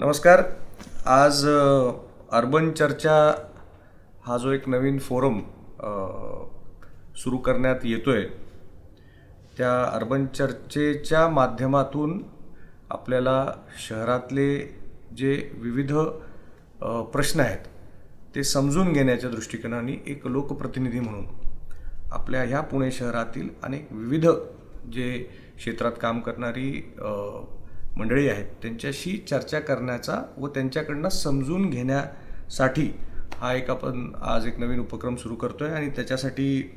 नमस्कार. आज अर्बन चर्चा हा जो एक नवीन फोरम सुरू करण्यात येतोय, त्या अर्बन चर्चेच्या माध्यमातून आपल्याला शहरातले जे विविध प्रश्न आहेत ते समजून घेण्याच्या दृष्टिकोनाने एक लोकप्रतिनिधी म्हणून आपल्या ह्या पुणे शहरातील अनेक विविध जे क्षेत्रात काम करणारी मंडळी आहेत त्यांच्याशी चर्चा करण्याचा व त्यांच्याकडनं समजून घेण्यासाठी हा एक आपण आज एक नवीन उपक्रम सुरू करतो आहे. आणि त्याच्यासाठी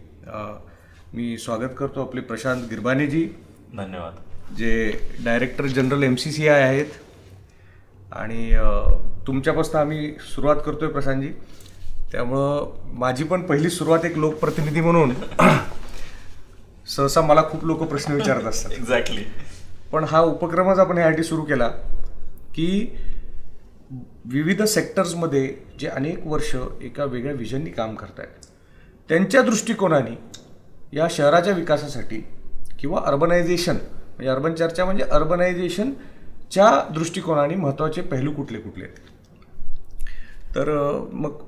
मी स्वागत करतो आपले प्रशांत गिरबानेजी. धन्यवाद. जे डायरेक्टर जनरल MCCI आहेत. आणि तुमच्यापासून आम्ही सुरुवात करतोय प्रशांतजी. त्यामुळं माझी पण पहिली सुरुवात एक लोकप्रतिनिधी म्हणून सहसा मला खूप लोक प्रश्न विचारत असतात. एक्झॅक्टली. पण हा उपक्रमच आपण यासाठी सुरू केला की विविध सेक्टर्समध्ये जे अनेक वर्ष एका वेगळ्या विजननी काम करत आहेत त्यांच्या दृष्टिकोनाने या शहराच्या विकासासाठी किंवा अर्बनायझेशन म्हणजे अर्बन चर्चा म्हणजे अर्बनायझेशनच्या दृष्टिकोनाने महत्त्वाचे पैलू कुठले कुठले आहेत. तर मग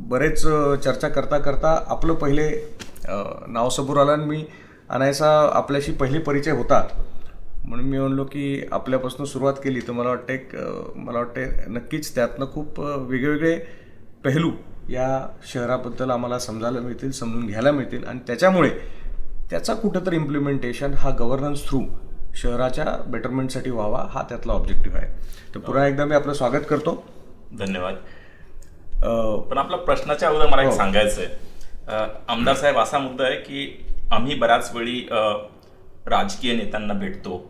बरेच चर्चा करता करता आपलं पहिले नाव समोर आलं आणि मी आणायचा आपल्याशी पहिले परिचय होता म्हणून मी म्हणलो की आपल्यापासून सुरुवात केली तर मला वाटते नक्कीच त्यातनं खूप वेगवेगळे पैलू या शहराबद्दल आम्हाला समजायला मिळतील, समजून घ्यायला मिळतील आणि त्याच्यामुळे त्याचा कुठंतरी इम्प्लिमेंटेशन हा गव्हर्नन्स थ्रू शहराच्या बेटरमेंटसाठी व्हावा हा त्यातला ऑब्जेक्टिव्ह आहे. तर पुन्हा एकदा मी आपलं स्वागत करतो. धन्यवाद. पण आपला प्रश्नाच्या अगोदर मला एक सांगायचं आहे. आमदार साहेब, असा मुद्दा आहे की आम्ही बऱ्याच वेळी राजकीय नेत्यांना भेटतो,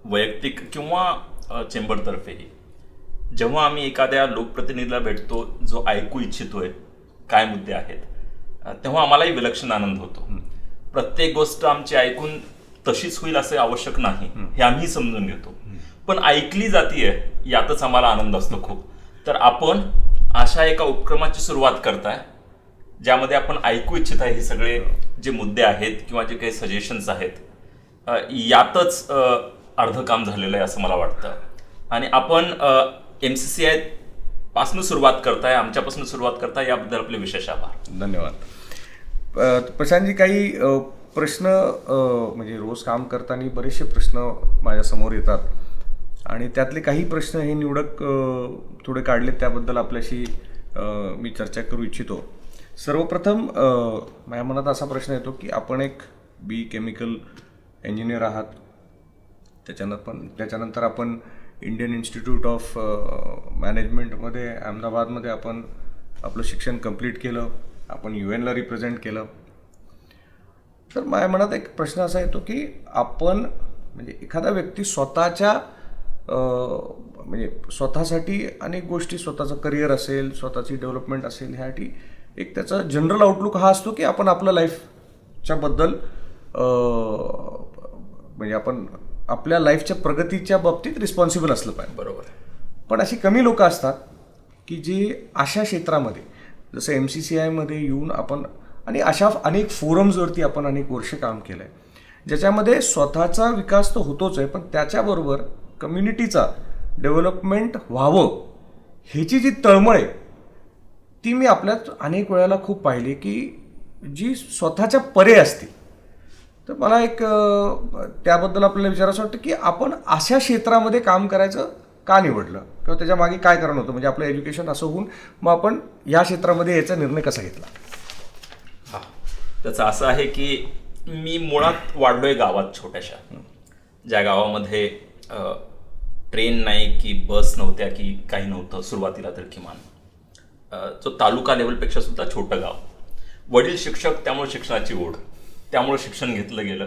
वैयक्तिक किंवा चेंबरतर्फेही. जेव्हा आम्ही एखाद्या लोकप्रतिनिधीला भेटतो जो ऐकू इच्छितोय काय मुद्दे आहेत, तेव्हा आम्हालाही विलक्षण आनंद होतो. प्रत्येक गोष्ट आमची ऐकून तशीच होईल असे आवश्यक नाही हे आम्ही समजून घेतो, पण ऐकली जातीये यातच आम्हाला आनंद असतो खूप. तर आपण अशा एका उपक्रमाची सुरुवात करताय ज्यामध्ये आपण ऐकू इच्छित आहे हे सगळे जे मुद्दे आहेत किंवा जे काही सजेशन्स आहेत, यातच अर्ध काम झालेलं आहे असं मला वाटतं. आणि आपण MCCI पासून सुरुवात करताय, आमच्यापासून सुरुवात करताय, याबद्दल आपले विशेष आभार. धन्यवाद. प्रशांतजी, काही प्रश्न म्हणजे रोज काम करताना बरेचसे प्रश्न माझ्यासमोर येतात आणि त्यातले काही प्रश्न हे निवडक थोडे काढले, त्याबद्दल आपल्याशी मी चर्चा करू इच्छितो. सर्वप्रथम माझ्या मनात असा प्रश्न येतो की आपण एक केमिकल इंजिनियर आहात, त्याच्यानंतर आपण इंडियन इन्स्टिट्यूट ऑफ मॅनेजमेंटमध्ये अहमदाबादमध्ये आपण आपलं शिक्षण कंप्लीट केलं, आपण UN ला रिप्रेझेंट केलं. तर माझ्या मनात एक प्रश्न असा येतो की आपण म्हणजे एखादा व्यक्ती स्वतःच्या म्हणजे स्वतःसाठी अनेक गोष्टी, स्वतःचं करिअर असेल, स्वतःची डेव्हलपमेंट असेल, ह्यासाठी एक त्याचा जनरल आउटलुक हा असतो की आपण आपलं लाईफच्याबद्दल म्हणजे आपण आपल्या लाईफच्या प्रगतीच्या बाबतीत रिस्पॉन्सिबल असलं पाहिजे. बरोबर. पण अशी कमी लोक असतात की जे अशा क्षेत्रामध्ये जसं MCCIमध्ये येऊन आपण आणि अशा अनेक फोरम्सवरती आपण अनेक वर्ष काम केलं आहे ज्याच्यामध्ये स्वतःचा विकास तर होतोच आहे, पण त्याच्याबरोबर कम्युनिटीचा डेव्हलपमेंट व्हावं ह्याची जी तळमळ आहे ती मी आपल्यात अनेक वेळेला खूप पाहिली की जी स्वतःच्या परे असते. तर मला एक त्याबद्दल आपल्याला विचारायचं वाटतं की आपण अशा क्षेत्रामध्ये काम करायचं का निवडलं किंवा त्याच्या मागे काय कारण होतं, म्हणजे आपलं एज्युकेशन असं होऊन मग आपण या क्षेत्रामध्ये याचा निर्णय कसा घेतला? हा, त्याचं असं आहे की मी मुळात वाढलोय गावात, छोट्याशा ज्या गावामध्ये ट्रेन नाही की बस नव्हत्या की काही नव्हतं सुरुवातीला तर किमान. जो तालुका लेवलपेक्षा सुद्धा छोटं गाव. वडील शिक्षक, त्यामुळे शिक्षणाची ओढ, त्यामुळे शिक्षण घेतलं गेलं.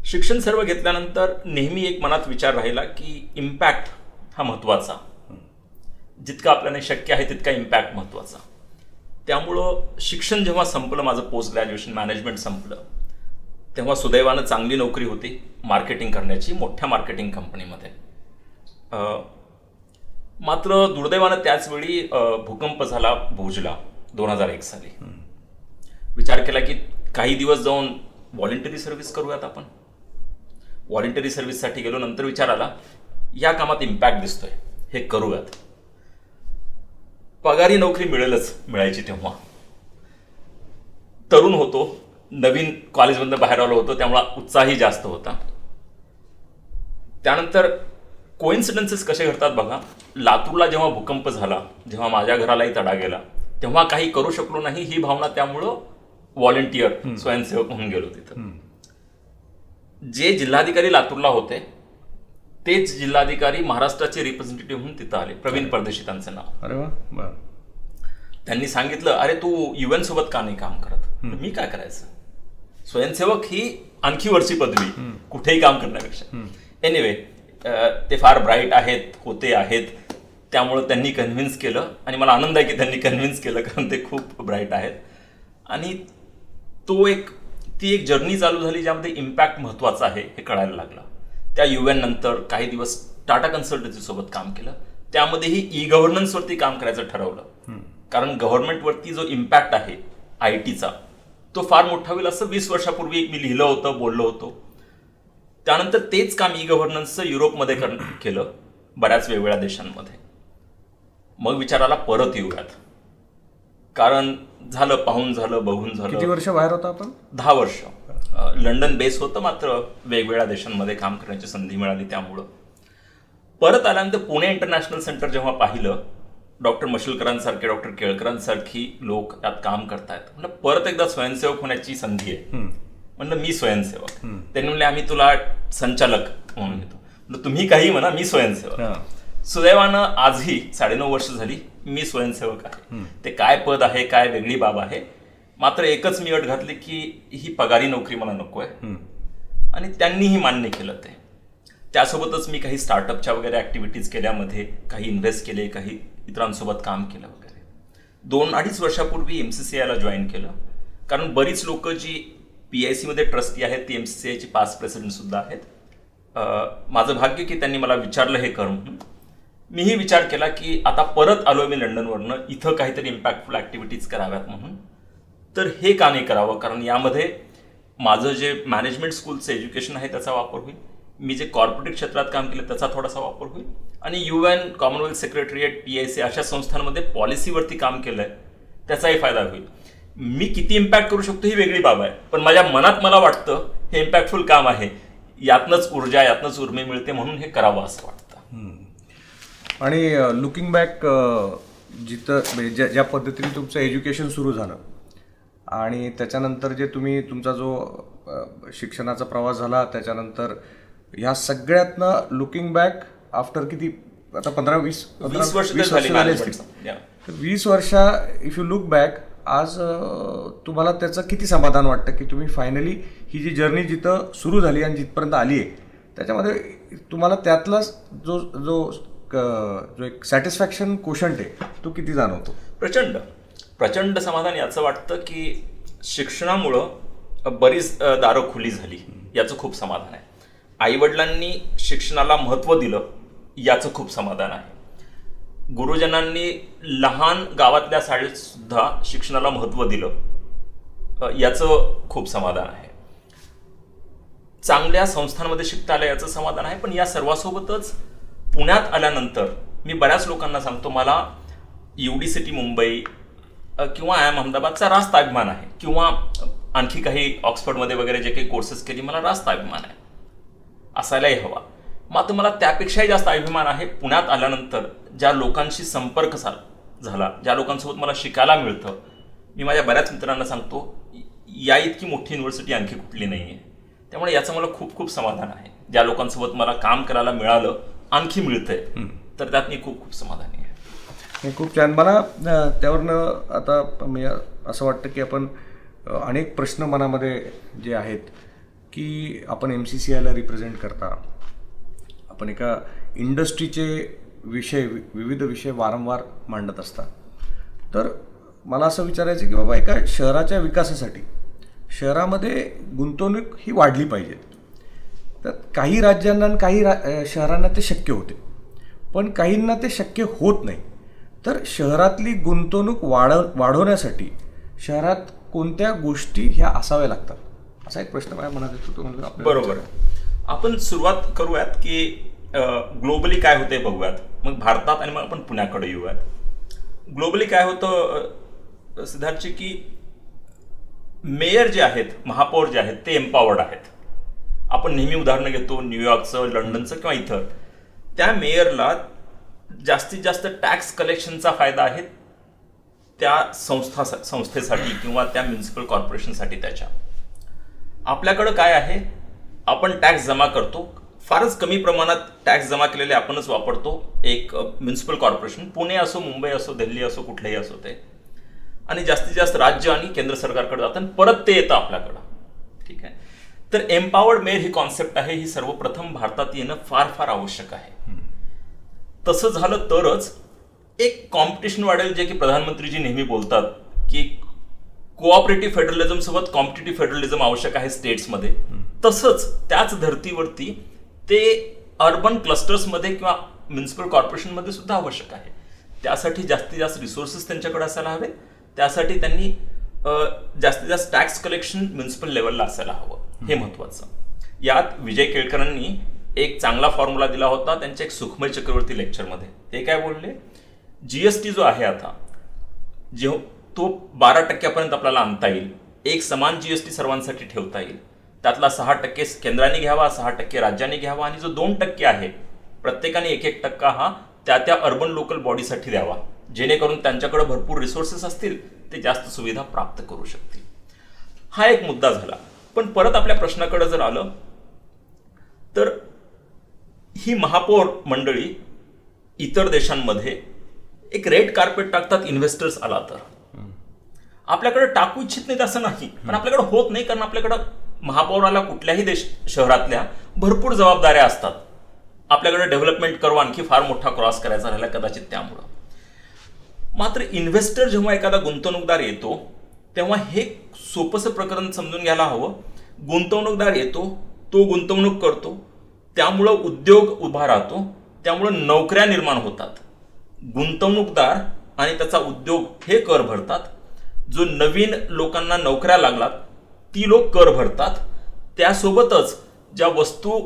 शिक्षण सर्व घेतल्यानंतर नेहमी एक मनात विचार राहिला की इम्पॅक्ट हा महत्त्वाचा, जितका आपल्याला शक्य आहे तितका इम्पॅक्ट महत्त्वाचा. त्यामुळं शिक्षण जेव्हा संपलं, माझं पोस्ट ग्रॅज्युएशन मॅनेजमेंट संपलं, तेव्हा सुदैवानं चांगली नोकरी होती मार्केटिंग करण्याची मोठ्या मार्केटिंग कंपनीमध्ये. मात्र दुर्दैवानं त्याचवेळी भूकंप झाला भोजला 2001 साली. विचार केला की काही दिवस जाऊन व्हॉलेंटरी सर्व्हिस करूयात आपण. व्हॉलेंटरी सर्व्हिससाठी गेलो. नंतर विचार आला या कामात इम्पॅक्ट दिसतोय, हे करूयात. पगारी नोकरी मिळायची तेव्हा. तरुण होतो, नवीन कॉलेजमधून बाहेर आलो होतो, त्यामुळे उत्साही जास्त होता. त्यानंतर कोइन्सिडन्सेस कसे घडतात बघा. लातूरला जेव्हा भूकंप झाला, जेव्हा माझ्या घरालाही तडा गेला, तेव्हा काही करू शकलो नाही ही भावना, त्यामुळं व्हॉलेंटियर स्वयंसेवक म्हणून गेलो तिथं. जे जिल्हाधिकारी लातूरला होते तेच जिल्हाधिकारी महाराष्ट्राचे रिप्रेझेंटेटिव्ह म्हणून तिथं आले, प्रवीण परदेशी त्यांचं नाव. अरे वा. त्यांनी सांगितलं, अरे तू UN सोबत का नाही काम करत? मी काय करायचं? स्वयंसेवक ही आणखी वरची पदवी कुठेही काम करण्यापेक्षा. एनिवे, ते फार ब्राईट आहेत, होते आहेत, त्यामुळं त्यांनी कन्व्हिन्स केलं आणि मला आनंद आहे की त्यांनी कन्व्हिन्स केलं, कारण ते खूप ब्राईट आहेत. आणि ती एक जर्नी चालू झाली ज्यामध्ये इम्पॅक्ट महत्वाचा आहे हे कळायला लागलं. त्या UN नंतर काही दिवस टाटा कन्सल्टन्सी सोबत काम केलं. त्यामध्येही ई-गव्हर्नन्सवरती काम करायचं ठरवलं, कारण गव्हर्नमेंटवरती जो इम्पॅक्ट आहे IT चा तो फार मोठा होईल असं 20 वर्षापूर्वी मी लिहिलं होतं, बोललो होतो. त्यानंतर तेच काम ई-गव्हर्नन्सचं युरोपमध्ये केलं, बऱ्याच वेगवेगळ्या देशांमध्ये. मग विचाराला परत येऊयात, कारण झालं, पाहून झालं, बघून झालं. किती वर्ष बाहेर होता आपण? 10 वर्ष. लंडन बेस होतं, मात्र वेगवेगळ्या देशांमध्ये काम करण्याची संधी मिळाली. त्यामुळं परत आल्यानंतर पुणे इंटरनॅशनल सेंटर जेव्हा पाहिलं, डॉक्टर मशुलकरांसारखे, डॉक्टर केळकरांसारखी लोक त्यात काम करतायत, म्हणजे परत एकदा स्वयंसेवक होण्याची संधी आहे. म्हणलं मी स्वयंसेवक. त्यांनी म्हणले आम्ही तुला संचालक म्हणून घेतो. म्हणलं तुम्ही काही म्हणा, मी स्वयंसेवक. सुदैवानं आजही 9.5 वर्ष झाली मी स्वयंसेवक आहे. ते काय पद आहे, काय वेगळी बाब आहे, मात्र एकच मी अट घातली की ही पगारी नोकरी मला नको आहे. आणि त्यांनीही मान्य केलं ते. त्यासोबतच मी काही स्टार्टअपच्या वगैरे ऍक्टिव्हिटीज केल्यामध्ये काही इन्व्हेस्ट केले, काही इतरांसोबत काम केलं वगैरे. 2-2.5 वर्षापूर्वी MCCI ला जॉईन केलं, कारण बरीच लोक जी PIC मध्ये ट्रस्टी आहेत ती MCCI ची पास्ट प्रेसिडेंट सुद्धा आहेत. माझं भाग्य की त्यांनी मला विचारलं हे कर म्हणून. मीही विचार केला की आता परत आलो मी लंडनवरनं, इथं काहीतरी इम्पॅक्टफुल ऍक्टिव्हिटीज कराव्यात म्हणून. तर हे का नाही करावं, कारण यामध्ये माझं जे मॅनेजमेंट स्कूलचं एज्युकेशन आहे त्याचा वापर होईल, मी जे कॉर्पोरेट क्षेत्रात काम केलं त्याचा थोडासा वापर होईल, आणि UN, कॉमनवेल्थ सेक्रेटरिएट, PIC अशा संस्थांमध्ये पॉलिसीवरती काम केलंय त्याचाही फायदा होईल. मी किती इम्पॅक्ट करू शकतो ही वेगळी बाब आहे, पण माझ्या मनात मला वाटतं हे इम्पॅक्टफुल काम आहे, यातनंच ऊर्जा, यातनंच उर्मी मिळते, म्हणून हे करावं असं वाटतं. आणि लुकिंग बॅक, जिथं ज्या पद्धतीने तुमचं एज्युकेशन सुरू झालं आणि त्याच्यानंतर जे तुम्ही तुमचा जो शिक्षणाचा प्रवास झाला, त्याच्यानंतर ह्या सगळ्यातनं लुकिंग बॅक आफ्टर किती, आता 15-20 वर्ष झाले असतील. 20 वर्षा इफ यू लुक बॅक, आज तुम्हाला त्याचं किती समाधान वाटतं की तुम्ही फायनली ही जी जर्नी जिथं सुरू झाली आणि जिथपर्यंत आली आहे त्याच्यामध्ये तुम्हाला त्यातला जो जो जो एक सॅटिस्फॅक्शन कोशंट आहे तो किती जाणवतो? प्रचंड समाधान याचं वाटतं की शिक्षणामुळं बरीच दारं खुली झाली, याचं खूप समाधान आहे. आईवडिलांनी शिक्षणाला महत्त्व दिलं याचं खूप समाधान आहे. गुरुजनांनी लहान गावातल्या शाळेत सुद्धा शिक्षणाला महत्त्व दिलं याचं खूप समाधान आहे. चांगल्या संस्थांमध्ये शिकता आलं याचं समाधान आहे. पण या सर्वासोबतच पुण्यात आल्यानंतर मी बऱ्याच लोकांना सांगतो, मला UD सिटी मुंबई किंवा IIM अहमदाबादचा रास्त अभिमान आहे, किंवा आणखी काही ऑक्सफर्डमध्ये वगैरे जे काही कोर्सेस केली मला रास्त अभिमान आहे, असायलाही हवा. मात्र मला त्यापेक्षाही जास्त अभिमान आहे पुण्यात आल्यानंतर ज्या लोकांशी संपर्क झाला, ज्या लोकांसोबत मला शिकायला मिळतं. मी माझ्या बऱ्याच मित्रांना सांगतो, या इतकी मोठी युनिव्हर्सिटी आणखी कुठली नाही आहे. त्यामुळे याचं मला खूप खूप समाधान आहे. ज्या लोकांसोबत मला काम करायला मिळालं, आणखी मिळतंय, तर त्यात मी खूप खूप समाधानी आहे. खूप छान. मला त्यावरनं आता मी असं वाटतं की आपण अनेक प्रश्न मनामध्ये जे आहेत की आपण MCCI ला रिप्रेझेंट करता, आपण एका इंडस्ट्रीचे विविध विषय वारंवार मांडत असता. तर मला असं विचारायचं की बाबा एका शहराच्या विकासासाठी शहरामध्ये गुंतवणूक ही वाढली पाहिजे. तर काही राज्यांना आणि काही शहरांना ते शक्य होते, पण काहींना ते शक्य होत नाही. तर शहरातली गुंतवणूक वाढवण्यासाठी शहरात कोणत्या गोष्टी ह्या असाव्या लागतात, असा एक प्रश्न माझ्या मनात येतो. तो म्हणजे बरोबर. आपण सुरुवात करूयात की ग्लोबली काय होते बघूयात. मग भारतात आणि मग आपण पुण्याकडे येऊयात. ग्लोबली काय होतं सिद्धार्थजी, की मेयर जे आहेत, महापौर जे आहेत, ते एम्पॉवर्ड आहेत. आपण नेहमी उदाहरणं घेतो न्यूयॉर्कचं, लंडनचं किंवा इथं. त्या मेयरला जास्तीत जास्त टॅक्स कलेक्शनचा फायदा आहे त्या संस्थेसाठी किंवा त्या म्युन्सिपल कॉर्पोरेशनसाठी. त्याच्या आपल्याकडं काय आहे, आपण टॅक्स जमा करतो, फारच कमी प्रमाणात टॅक्स जमा केलेले आपणच वापरतो. एक म्युन्सिपल कॉर्पोरेशन, पुणे असो, मुंबई असो, दिल्ली असो, कुठलेही असो ते, आणि जास्तीत जास्त राज्य आणि केंद्र सरकारकडे जातं आणि परत ते येतं आपल्याकडं. ठीक आहे. तर एम्पॉवर्ड मेयर ही कॉन्सेप्ट आहे, ही सर्वप्रथम भारतात येणं फार फार आवश्यक आहे. तसं झालं तरच एक कॉम्पिटिशन वाढेल, जे की प्रधानमंत्रीजी नेहमी बोलतात की कोऑपरेटिव्ह फेडरलिझम सोबत कॉम्पिटिटिव्ह फेडरलिझम आवश्यक आहे स्टेट्समध्ये. तसंच त्याच धर्तीवरती ते अर्बन क्लस्टर्समध्ये किंवा म्युन्सिपल कॉर्पोरेशनमध्ये सुद्धा आवश्यक आहे. त्यासाठी जास्तीत जास्त रिसोर्सेस त्यांच्याकडे असायला हवेत. त्यासाठी त्यांनी जास्तीत जास्त टॅक्स कलेक्शन म्युन्सिपल लेवलला असायला हवं, हे महत्वाचं. यात विजय केळकरांनी एक चांगला फॉर्म्युला दिला होता त्यांच्या एक सुखमय चक्रवर्ती लेक्चरमध्ये. ते काय बोलले, जीएसटी जो आहे आता, जो तो 12% आपल्याला आणता येईल. एक समान जीएसटी सर्वांसाठी ठेवता येईल. त्यातला 6% केंद्राने घ्यावा, 6% राज्याने घ्यावा, आणि जो 2% आहे प्रत्येकाने 1% हा त्या अर्बन लोकल बॉडीसाठी द्यावा, जेणेकरून त्यांच्याकडे भरपूर रिसोर्सेस असतील, ते जास्त सुविधा प्राप्त करू शकतील. हा एक मुद्दा झाला. पण परत आपल्या प्रश्नाकडे जर आलं तर ही महापौर मंडळी इतर देशांमध्ये एक रेड कार्पेट टाकतात इन्व्हेस्टर्स आला तर. आपल्याकडे टाकू इच्छित नाहीत असं नाही, पण आपल्याकडे होत नाही, कारण आपल्याकडं महापौराला कुठल्याही शहरातल्या भरपूर जबाबदाऱ्या असतात. आपल्याकडे डेव्हलपमेंट करू आणखी फार मोठा क्रॉस करायचा राहिला कदाचित त्यामुळं. मात्र इन्व्हेस्टर जेव्हा एखादा गुंतवणूकदार येतो तेव्हा हे सोपंसं प्रकरण समजून घ्यायला हवं. गुंतवणूकदार येतो, तो गुंतवणूक करतो, त्यामुळं उद्योग उभा राहतो, त्यामुळं नोकऱ्या निर्माण होतात. गुंतवणूकदार आणि त्याचा उद्योग हे कर भरतात. जो नवीन लोकांना नोकऱ्या लागलात ती लोक कर भरतात. त्यासोबतच ज्या वस्तू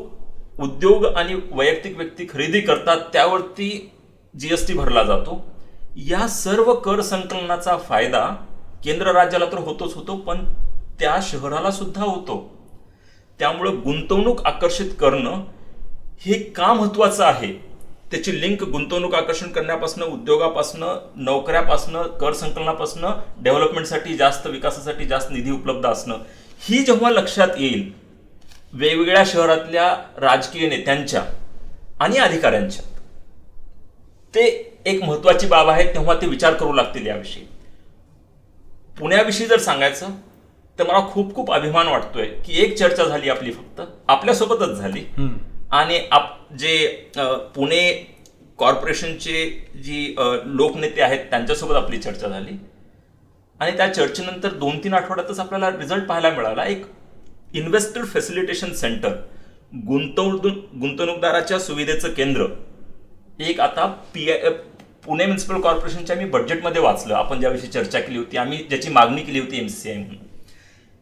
उद्योग आणि वैयक्तिक व्यक्ती खरेदी करतात त्यावरती जीएसटी भरला जातो. या सर्व कर संकलनाचा फायदा केंद्र राज्याला तर होतोच होतो, पण त्या शहराला सुद्धा होतो. त्यामुळं गुंतवणूक आकर्षित करणं हे का महत्वाचं आहे, त्याची लिंक गुंतवणूक आकर्षण करण्यापासून, उद्योगापासून, नोकऱ्यापासून, कर संकलनापासून, डेव्हलपमेंटसाठी जास्त, विकासासाठी जास्त निधी उपलब्ध असणं, ही जेव्हा लक्षात येईल वेगवेगळ्या शहरातल्या राजकीय नेत्यांच्या आणि अधिकाऱ्यांच्या, ते एक महत्वाची बाब आहे. तेव्हा ते विचार करू लागतील याविषयी. पुण्याविषयी जर सांगायचं तर मला खूप खूप अभिमान वाटतोय की एक चर्चा झाली आपली, फक्त आपल्यासोबतच झाली, आणि जे पुणे कॉर्पोरेशनचे जी लोकनेते आहेत त्यांच्यासोबत आपली चर्चा झाली. आणि त्या चर्चेनंतर 2-3 आठवड्यातच आपल्याला रिझल्ट पाहायला मिळाला. एक इन्व्हेस्टर फॅसिलिटेशन सेंटर, गुंतवणूकदाराच्या सुविधेचं केंद्र, एक आता पुणे म्युन्सिपल कॉर्पोरेशनच्या मी बजेटमध्ये वाचलं, आपण ज्याविषयी चर्चा केली होती, आम्ही ज्याची मागणी केली होती MCCI म्हणून.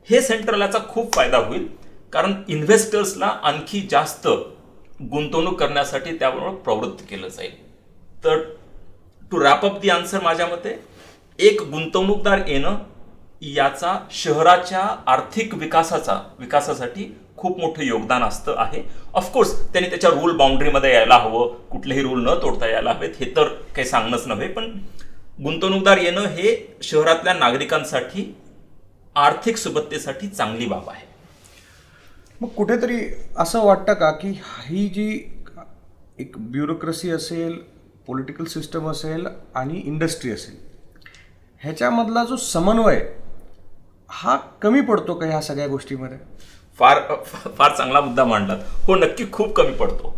हे सेंटरलाचा खूप फायदा होईल, कारण इन्व्हेस्टर्सला आणखी जास्त गुंतवणूक करण्यासाठी त्याबरोबर प्रवृत्त केलं जाईल. तर to wrap up the answer, माझ्या मते एक गुंतवणूकदार येणं याचा शहराच्या आर्थिक विकासासाठी खूप मोठं योगदान असतं आहे. ऑफकोर्स त्यांनी त्याच्या रूल बाउंड्रीमध्ये यायला हवं, कुठलेही रूल न तोडता यायला हवेत, हे तर काही सांगणंच नव्हे. पण गुंतवणूकदार येणं हे शहरातल्या नागरिकांसाठी आर्थिक सुबत्तेसाठी चांगली बाब आहे. मग कुठेतरी असं वाटतं का की ही जी एक ब्युरोक्रेसी असेल, पॉलिटिकल सिस्टम असेल आणि इंडस्ट्री असेल, ह्याच्यामधला जो समन्वय हा कमी पडतो का ह्या सगळ्या गोष्टीमध्ये? फार फार चांगला मुद्दा मांडलात. हो, नक्की खूप कमी पडतो.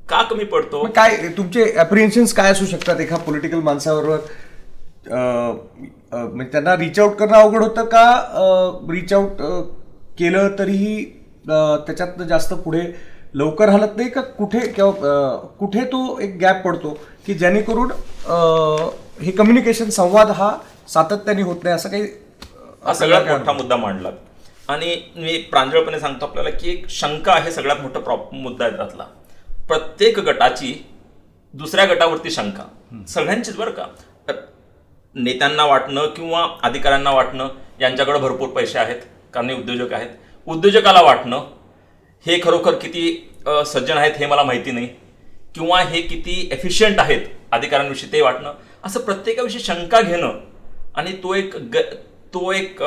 का कमी पडतो? काय तुमचे ॲप्रिहेन्शन्स काय असू शकतात एका पॉलिटिकल माणसाबरोबर? म्हणजे त्यांना रिच आउट करणं अवघड होतं का, रिच आउट केलं तरीही त्याच्यातनं जास्त पुढे लवकर हलत नाही का, कुठे तो एक गॅप पडतो की जेणेकरून हे कम्युनिकेशन, संवाद हा सातत्याने होत नाही, असं काही? सगळ्यात मोठा मुद्दा मांडलात. आणि मी प्रांजळपणे सांगतो आपल्याला की एक शंका आहे, सगळ्यात मोठा मुद्दा आहे त्यातला. प्रत्येक गटाची दुसऱ्या गटावरती शंका, सगळ्यांचीच बरं का. नेत्यांना वाटणं किंवा अधिकाऱ्यांना वाटणं यांच्याकडे भरपूर पैसे आहेत कारण हे उद्योजक आहेत. उद्योजकाला वाटणं हे खरोखर किती सज्जन आहेत हे मला माहिती नाही, किंवा हे किती एफिशियंट आहेत अधिकाऱ्यांविषयी ते वाटणं. असं प्रत्येकाविषयी शंका घेणं आणि तो एक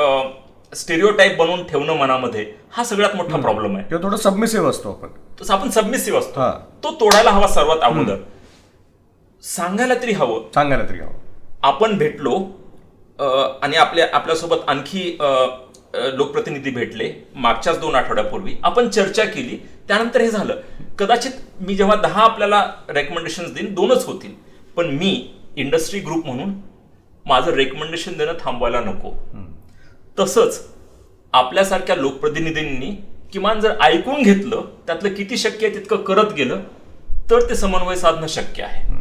स्टेरिओटाईप बनवून ठेवणं मनामध्ये, हा सगळ्यात मोठा प्रॉब्लेम आहे. किंवा थोडं सबमिसिव्ह असतो आपण. तसं आपण सबमिसिव्ह असतो, हा. तो तोडायला हवा सर्वात अगोदर. सांगायला तरी हवं आपण भेटलो आणि आपल्यासोबत आणखी लोकप्रतिनिधी भेटले मागच्याच 2 आठवड्यापूर्वी, आपण चर्चा केली, त्यानंतर हे झालं. कदाचित मी जेव्हा 10 आपल्याला रेकमेंडेशन देईन 2च होतील, पण मी इंडस्ट्री ग्रुप म्हणून माझं रेकमेंडेशन देणं थांबवायला नको. तसंच आपल्यासारख्या लोकप्रतिनिधींनी किमान जर ऐकून घेतलं, त्यातलं किती शक्य आहे तितकं करत गेलं तर ते समन्वय साधणं शक्य आहे.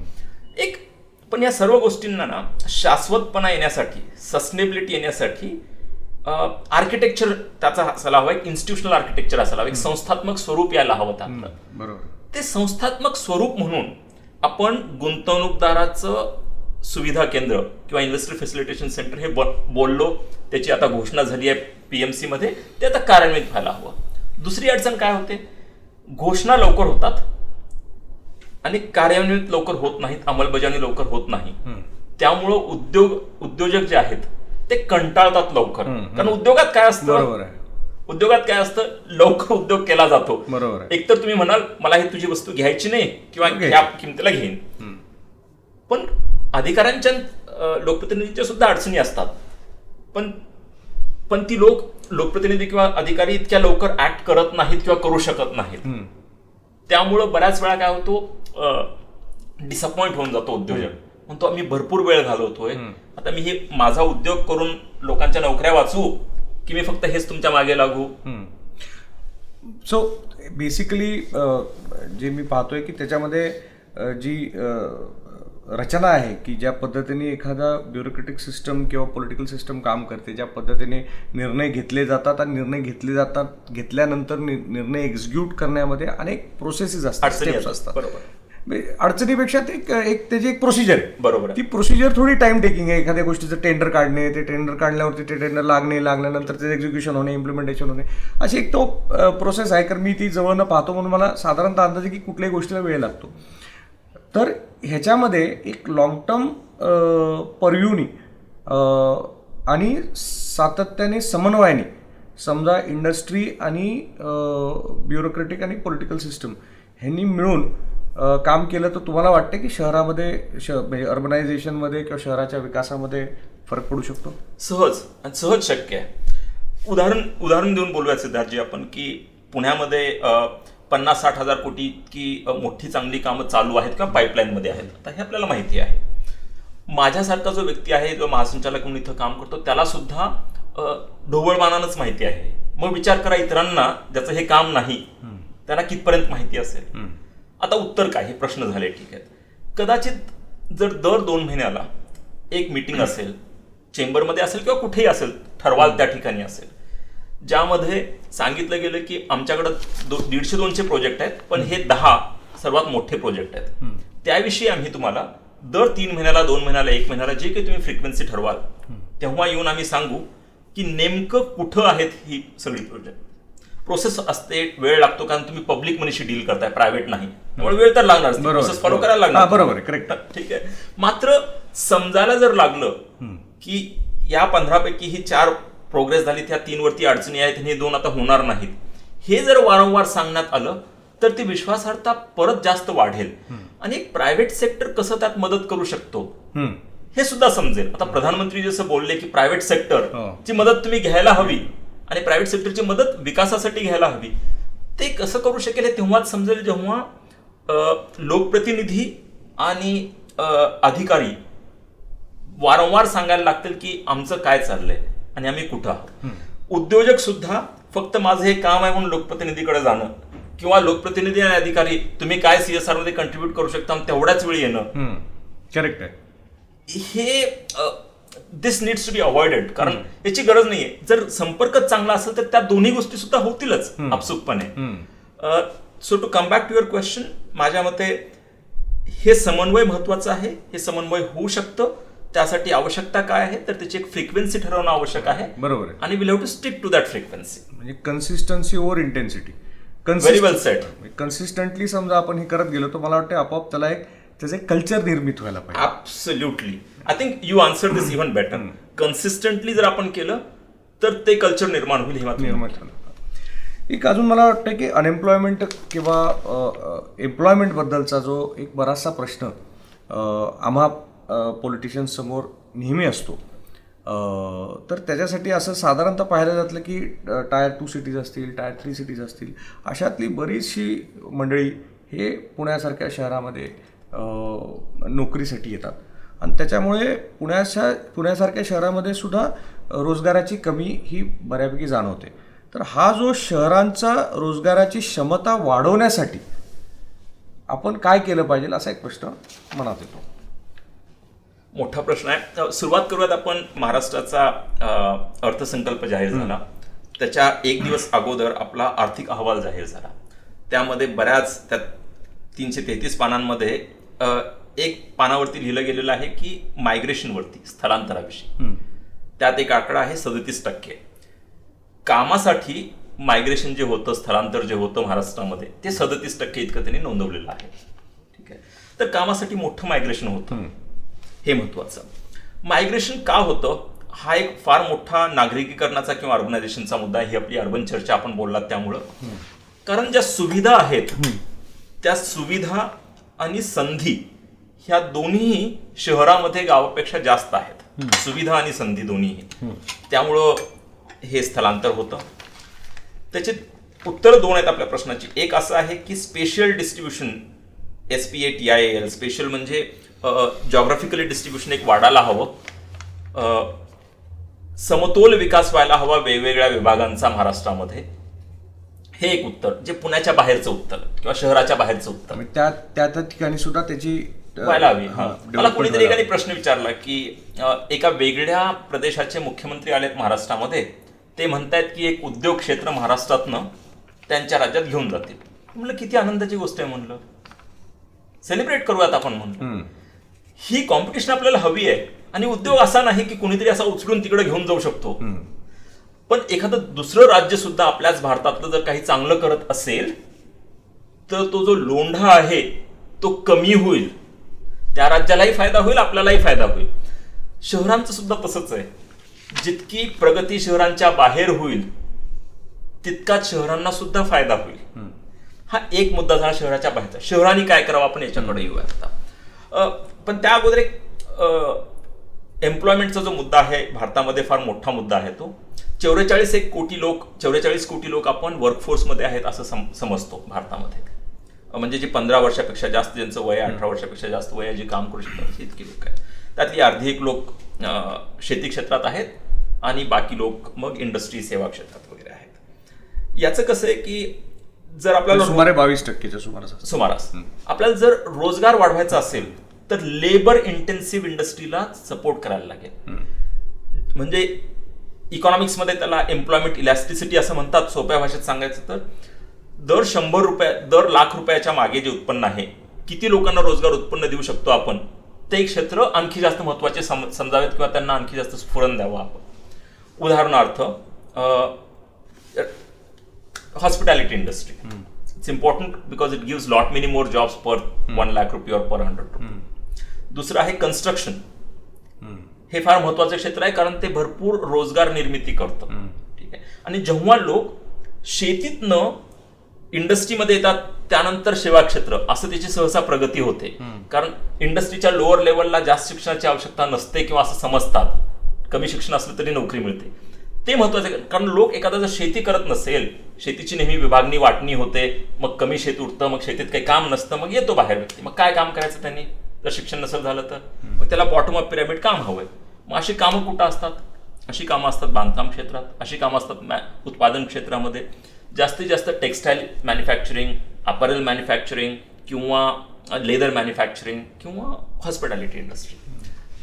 पण या सर्व गोष्टींना ना शाश्वतपणा येण्यासाठी, सस्टेनेबिलिटी येण्यासाठी आर्किटेक्चर त्याचा असायला हवा, एक इन्स्टिट्यूशनल आर्किटेक्चर असायला हवं, एक संस्थात्मक स्वरूप यायला हवं त्यातलं. बरोबर. ते संस्थात्मक स्वरूप म्हणून आपण गुंतवणूकदाराचं सुविधा केंद्र किंवा इन्व्हेस्टर फॅसिलिटेशन सेंटर हे बोललो, त्याची आता घोषणा झाली आहे PMC मध्ये, ते आता कार्यान्वित व्हायला हवं. दुसरी अडचण काय होते, घोषणा लवकर होतात आणि कार्यान्वित लवकर होत नाहीत, अंमलबजावणी लवकर होत नाही. त्यामुळं उद्योजक जे आहेत ते कंटाळतात लवकर. कारण उद्योगात काय असतं, लवकर उद्योग केला जातो. एकतर तुम्ही म्हणाल मला ही तुझी वस्तू घ्यायची नाही किंवा ह्या किमतीला घेईन, पण अधिकाऱ्यांच्या लोकप्रतिनिधींच्या सुद्धा अडचणी असतात. पण ती लोकप्रतिनिधी किंवा अधिकारी इतक्या लवकर ऍक्ट करत नाहीत किंवा करू शकत नाहीत. त्यामुळं बऱ्याच वेळा काय होतो, डिसअपॉइंट होऊन जातो उद्योजक. म्हणतो आम्ही भरपूर वेळ घालवतोय, आता मी हे माझा उद्योग करून लोकांच्या नोकऱ्या वाचवू की मी फक्त हेच तुमच्या मागे लागू. सो बेसिकली जे मी पाहतोय की त्याच्यामध्ये जी रचना आहे की ज्या पद्धतीने एखादा ब्युरोक्रेटिक सिस्टम किंवा पॉलिटिकल सिस्टम काम करते, ज्या पद्धतीने निर्णय घेतले जातात आणि निर्णय घेतल्यानंतर निर्णय एक्झिक्यूट करण्यामध्ये अनेक प्रोसेसेस असतात, स्टेप्स असतात. अडचणीपेक्षा एक त्याची एक प्रोसिजर आहे. बरोबर. ती प्रोसिजर थोडी टाइम टेकिंग आहे. एखाद्या गोष्टीचं टेंडर काढणे, ते टेंडर काढल्यावरती ते टेंडर लागल्यानंतर त्याचं एक्झिक्युशन होणे, इम्प्लिमेंटेशन होणे, अशी एक तो प्रोसेस आहे. कारण मी ती जवळनं पाहतो म्हणून मला साधारणतः अंदाज की कुठल्याही गोष्टीला वेळ लागतो. तर ह्याच्यामध्ये एक लॉंग टर्म परव्ह्यूनी आणि सातत्याने समन्वयाने समजा इंडस्ट्री आणि ब्युरोक्रेटिक आणि पॉलिटिकल सिस्टम ह्यांनी मिळून काम केलं तर तुम्हाला वाटतं की शहरामध्ये म्हणजे अर्बनायझेशनमध्ये किंवा शहराच्या विकासामध्ये फरक पडू शकतो? सहज शक्य आहे. उदाहरण देऊन बोलूया सिद्धार्थजी आपण की पुण्यामध्ये 50-60 हजार कोटी की मोठी चांगली कामं चालू आहेत किंवा पाईपलाईनमध्ये आहेत. आता हे आपल्याला माहिती आहे. माझ्यासारखा जो व्यक्ती आहे जो महासंचालक म्हणून इथं काम करतो त्याला सुद्धा ढोबळमानानंच माहिती आहे. मग विचार करा इतरांना ज्याचं हे काम नाही त्यांना कितपर्यंत माहिती असेल. आता उत्तर काय, हे प्रश्न झाले, ठीक आहे. कदाचित जर दर 2 महिन्याला एक मीटिंग असेल, चेंबरमध्ये असेल किंवा कुठेही असेल, ठरवाल त्या ठिकाणी असेल, ज्यामध्ये सांगितलं गेलं की आमच्याकडं 150-200 प्रोजेक्ट आहेत, पण हे 10 सर्वात मोठे प्रोजेक्ट आहेत, त्याविषयी आम्ही तुम्हाला दर 3 महिन्याला, 2 महिन्याला, 1 महिन्याला जे काही तुम्ही फ्रिक्वेन्सी ठरवाल तेव्हा येऊन आम्ही सांगू की नेमकं कुठं आहेत ही सगळी प्रोजेक्ट. प्रोसेस असते, वेळ लागतो, कारण तुम्ही पब्लिक मनीशी डील करताय, प्रायव्हेट नाही, त्यामुळे वेळ तर लागणार, प्रोसेस फॉलो करायला लागणार. बरोबर, करेक्ट, ठीक आहे. मात्र समजायला जर लागलं की या 15 पैकी ही 4 प्रोग्रेस झाली, त्या 3 वरती अडचणी आहेत आणि हे 2 आता होणार नाहीत, हे जर वारंवार सांगण्यात आलं तर ती विश्वासार्हता परत जास्त वाढेल आणि एक प्रायव्हेट सेक्टर कसं त्यात मदत करू शकतो हे सुद्धा समजेल. आता प्रधानमंत्री जसं बोलले की प्रायव्हेट सेक्टरची मदत तुम्ही घ्यायला हवी आणि प्रायव्हेट सेक्टरची मदत विकासासाठी घ्यायला हवी, ते कसं करू शकेल हे तेव्हाच समजेल जेव्हा लोकप्रतिनिधी आणि अधिकारी वारंवार सांगायला लागतील की आमचं काय चाललंय आणि आम्ही कुठं आहोत. उद्योजक सुद्धा फक्त माझं हे काम आहे म्हणून लोकप्रतिनिधीकडे जाणं किंवा लोकप्रतिनिधी आणि अधिकारी तुम्ही काय CSR मध्ये कंट्रीब्यूट करू शकता तेवढ्याच वेळी येणं, करेक्ट आहे, हे दिस नीड्स टू बी अवॉइडेड. कारण याची गरज नाहीये. जर संपर्क चांगला असेल तर त्या दोन्ही गोष्टी सुद्धा होतीलच आपसुकपणे. So to come back to your question, माझ्या मते हे समन्वय महत्वाचं आहे. हे समन्वय होऊ शकतं. त्यासाठी आवश्यकता काय आहे तर त्याची एक फ्रिक्वेन्सी ठरवणं आवश्यक आहे. बरोबर आहे. आणि will have to stick to that frequency. म्हणजे consistency over intensity. Very well set. Consistently समजा आपण हे करत गेलो तर मला वाटतं आपोआप त्याला एक त्याचं एक कल्चर निर्मित व्हायला पाहिजे. Absolutely. I think you answer this even better. Consistently जर आपण केलं तर ते कल्चर निर्माण होईल. हे मात्र निर्माण झालं. एक अजून मला वाटतं की अनएम्प्लॉयमेंट किंवा एम्प्लॉयमेंटबद्दलचा जो एक बराचसा प्रश्न आम्हा पॉलिटिशियन्स समोर नेहमी असतो, तर त्याच्यासाठी असं साधारणतः पाहायला जातलं की टायर 2 सिटीज असतील, टायर 3 सिटीज असतील, अशातली बरीचशी मंडळी हे पुण्यासारख्या शहरामध्ये नोकरीसाठी येतात. आणि त्याच्यामुळे पुण्यासारख्या शहरामध्ये सुद्धा रोजगाराची कमी ही बऱ्यापैकी जाणवते. तर हा जो शहरांचा रोजगाराची क्षमता वाढवण्यासाठी आपण काय केलं पाहिजे असा एक प्रश्न मनात येतो. मोठा प्रश्न आहे. सुरुवात करूयात आपण. महाराष्ट्राचा अर्थसंकल्प जाहीर झाला, त्याच्या एक दिवस अगोदर आपला आर्थिक अहवाल जाहीर झाला. त्यामध्ये बऱ्याच त्या 333 पानांमध्ये एक पानावरती लिहिलं गेलेलं आहे की मायग्रेशनवरती, स्थलांतराविषयी. त्यात एक आकडा आहे 37%. कामासाठी मायग्रेशन जे होतं, स्थलांतर जे होतं महाराष्ट्रामध्ये, ते 37% इतकं त्यांनी नोंदवलेलं आहे. ठीक आहे. तर कामासाठी मोठं मायग्रेशन होतं, हे महत्वाचं. मायग्रेशन का होतं हा एक फार मोठा नागरिकीकरणाचा किंवा अर्बनायझेशनचा मुद्दा आहे. ही आपली अर्बन चर्चा आपण बोललात त्यामुळं. कारण ज्या सुविधा आहेत त्या सुविधा आणि संधी ह्या दोन्ही शहरामध्ये गावापेक्षा जास्त आहेत. सुविधा आणि संधी दोन्ही. त्यामुळं हे स्थलांतर होतं. त्याचे उत्तर दोन आहेत आपल्या प्रश्नाची. एक असं आहे की स्पेशल डिस्ट्रीब्युशन, SPATIAL, स्पेशल म्हणजे जॉग्राफिकली डिस्ट्रीब्युशन एक वाढायला हवं. समतोल विकास व्हायला हवा वेगवेगळ्या विभागांचा महाराष्ट्रामध्ये. हे एक उत्तर, जे पुण्याच्या बाहेरचं उत्तर किंवा शहराच्या बाहेरचं उत्तर. त्या ठिकाणी सुद्धा त्याची व्हायला हवी. मला कोणीतरी एकाने प्रश्न विचारला की एका वेगळ्या प्रदेशाचे मुख्यमंत्री आलेत महाराष्ट्रामध्ये, ते म्हणतायत की एक उद्योग क्षेत्र महाराष्ट्रातनं त्यांच्या राज्यात घेऊन जातील. म्हणलं किती आनंदाची गोष्ट आहे. म्हणलं सेलिब्रेट करूयात आपण. म्हणलं ही कॉम्पिटिशन आपल्याला हवी आहे. आणि उद्योग असा नाही की कुणीतरी असा उचलून तिकडे घेऊन जाऊ शकतो. पण एखादं दुसरं राज्य सुद्धा आपल्याच भारतातलं जर काही चांगलं करत असेल तर तो जो लोंढा आहे तो कमी होईल. त्या राज्यालाही फायदा होईल, आपल्यालाही फायदा होईल. शहरांचं सुद्धा तसंच आहे. जितकी प्रगती शहरांच्या बाहेर होईल तितकाच शहरांना सुद्धा फायदा होईल. हा एक मुद्दा झाला शहराच्या बाहेरचा. शहरांनी काय करावं आपण याच्याकडे येऊया आता. पण त्या अगोदर एक एम्प्लॉयमेंटचा जो मुद्दा आहे भारतामध्ये फार मोठा मुद्दा आहे. तो 44 कोटी लोक आपण वर्कफोर्समध्ये आहेत असं समजतो भारतामध्ये. म्हणजे जे 15 वर्षापेक्षा जास्त, ज्यांचं वय 18 वर्षापेक्षा जास्त वय आहे, जे काम करू शकतात इतकी लोक आहेत. त्यातली अर्धी एक लोक शेती क्षेत्रात आहेत आणि बाकी लोक मग इंडस्ट्री, सेवा क्षेत्रात वगैरे आहेत. याचं कसं आहे की जर आपल्याला सुमारे 22% सुमारास आपल्याला जर रोजगार वाढवायचा असेल तर लेबर इंटेन्सिव्ह इंडस्ट्रीला सपोर्ट करायला लागेल. म्हणजे इकॉनॉमिक्समध्ये त्याला एम्प्लॉयमेंट इलॅस्टिसिटी असं म्हणतात. सोप्या भाषेत सांगायचं तर दर 100 रुपये, दर लाख रुपयाच्या मागे जे उत्पन्न आहे, किती लोकांना रोजगार उत्पन्न देऊ शकतो आपण, ते एक क्षेत्र आणखी जास्त महत्वाचे समजावेत किंवा त्यांना आणखी जास्त स्फुरण द्यावं आपण. उदाहरणार्थ hospitality industry. It's important because it gives lot many more jobs पर 1 लाख रुपये और पर 100 रुपये. दुसरं आहे कन्स्ट्रक्शन. हे फार महत्वाचं क्षेत्र आहे कारण ते भरपूर रोजगार निर्मिती करतं. ठीक आहे. आणि जेव्हा लोक शेतीतनं इंडस्ट्रीमध्ये येतात त्यानंतर सेवा क्षेत्र असं त्याची सहसा प्रगती होते. कारण इंडस्ट्रीच्या लोअर लेवलला जास्त शिक्षणाची आवश्यकता नसते किंवा असं समजतात. कमी शिक्षण असलं तरी नोकरी मिळते. ते महत्वाचं आहे. कारण लोक एखादा जर शेती करत नसेल, शेतीची नेहमी विभागणी वाटणी होते, मग कमी शेत उरतं, मग शेतीत काही काम नसतं, मग येतो बाहेर व्यक्ती. मग काय काम करायचं त्यांनी जर शिक्षण नसेल झालं तर? मग त्याला बॉटम अप पिरॅमिड काम हवंय. मग अशी कामं कुठं असतात? अशी कामं असतात बांधकाम क्षेत्रात, अशी कामं असतात उत्पादन क्षेत्रामध्ये. जास्तीत जास्त टेक्स्टाईल मॅन्युफॅक्चरिंग, अपॅरल मॅन्युफॅक्चरिंग किंवा लेदर मॅन्युफॅक्चरिंग किंवा हॉस्पिटॅलिटी इंडस्ट्री.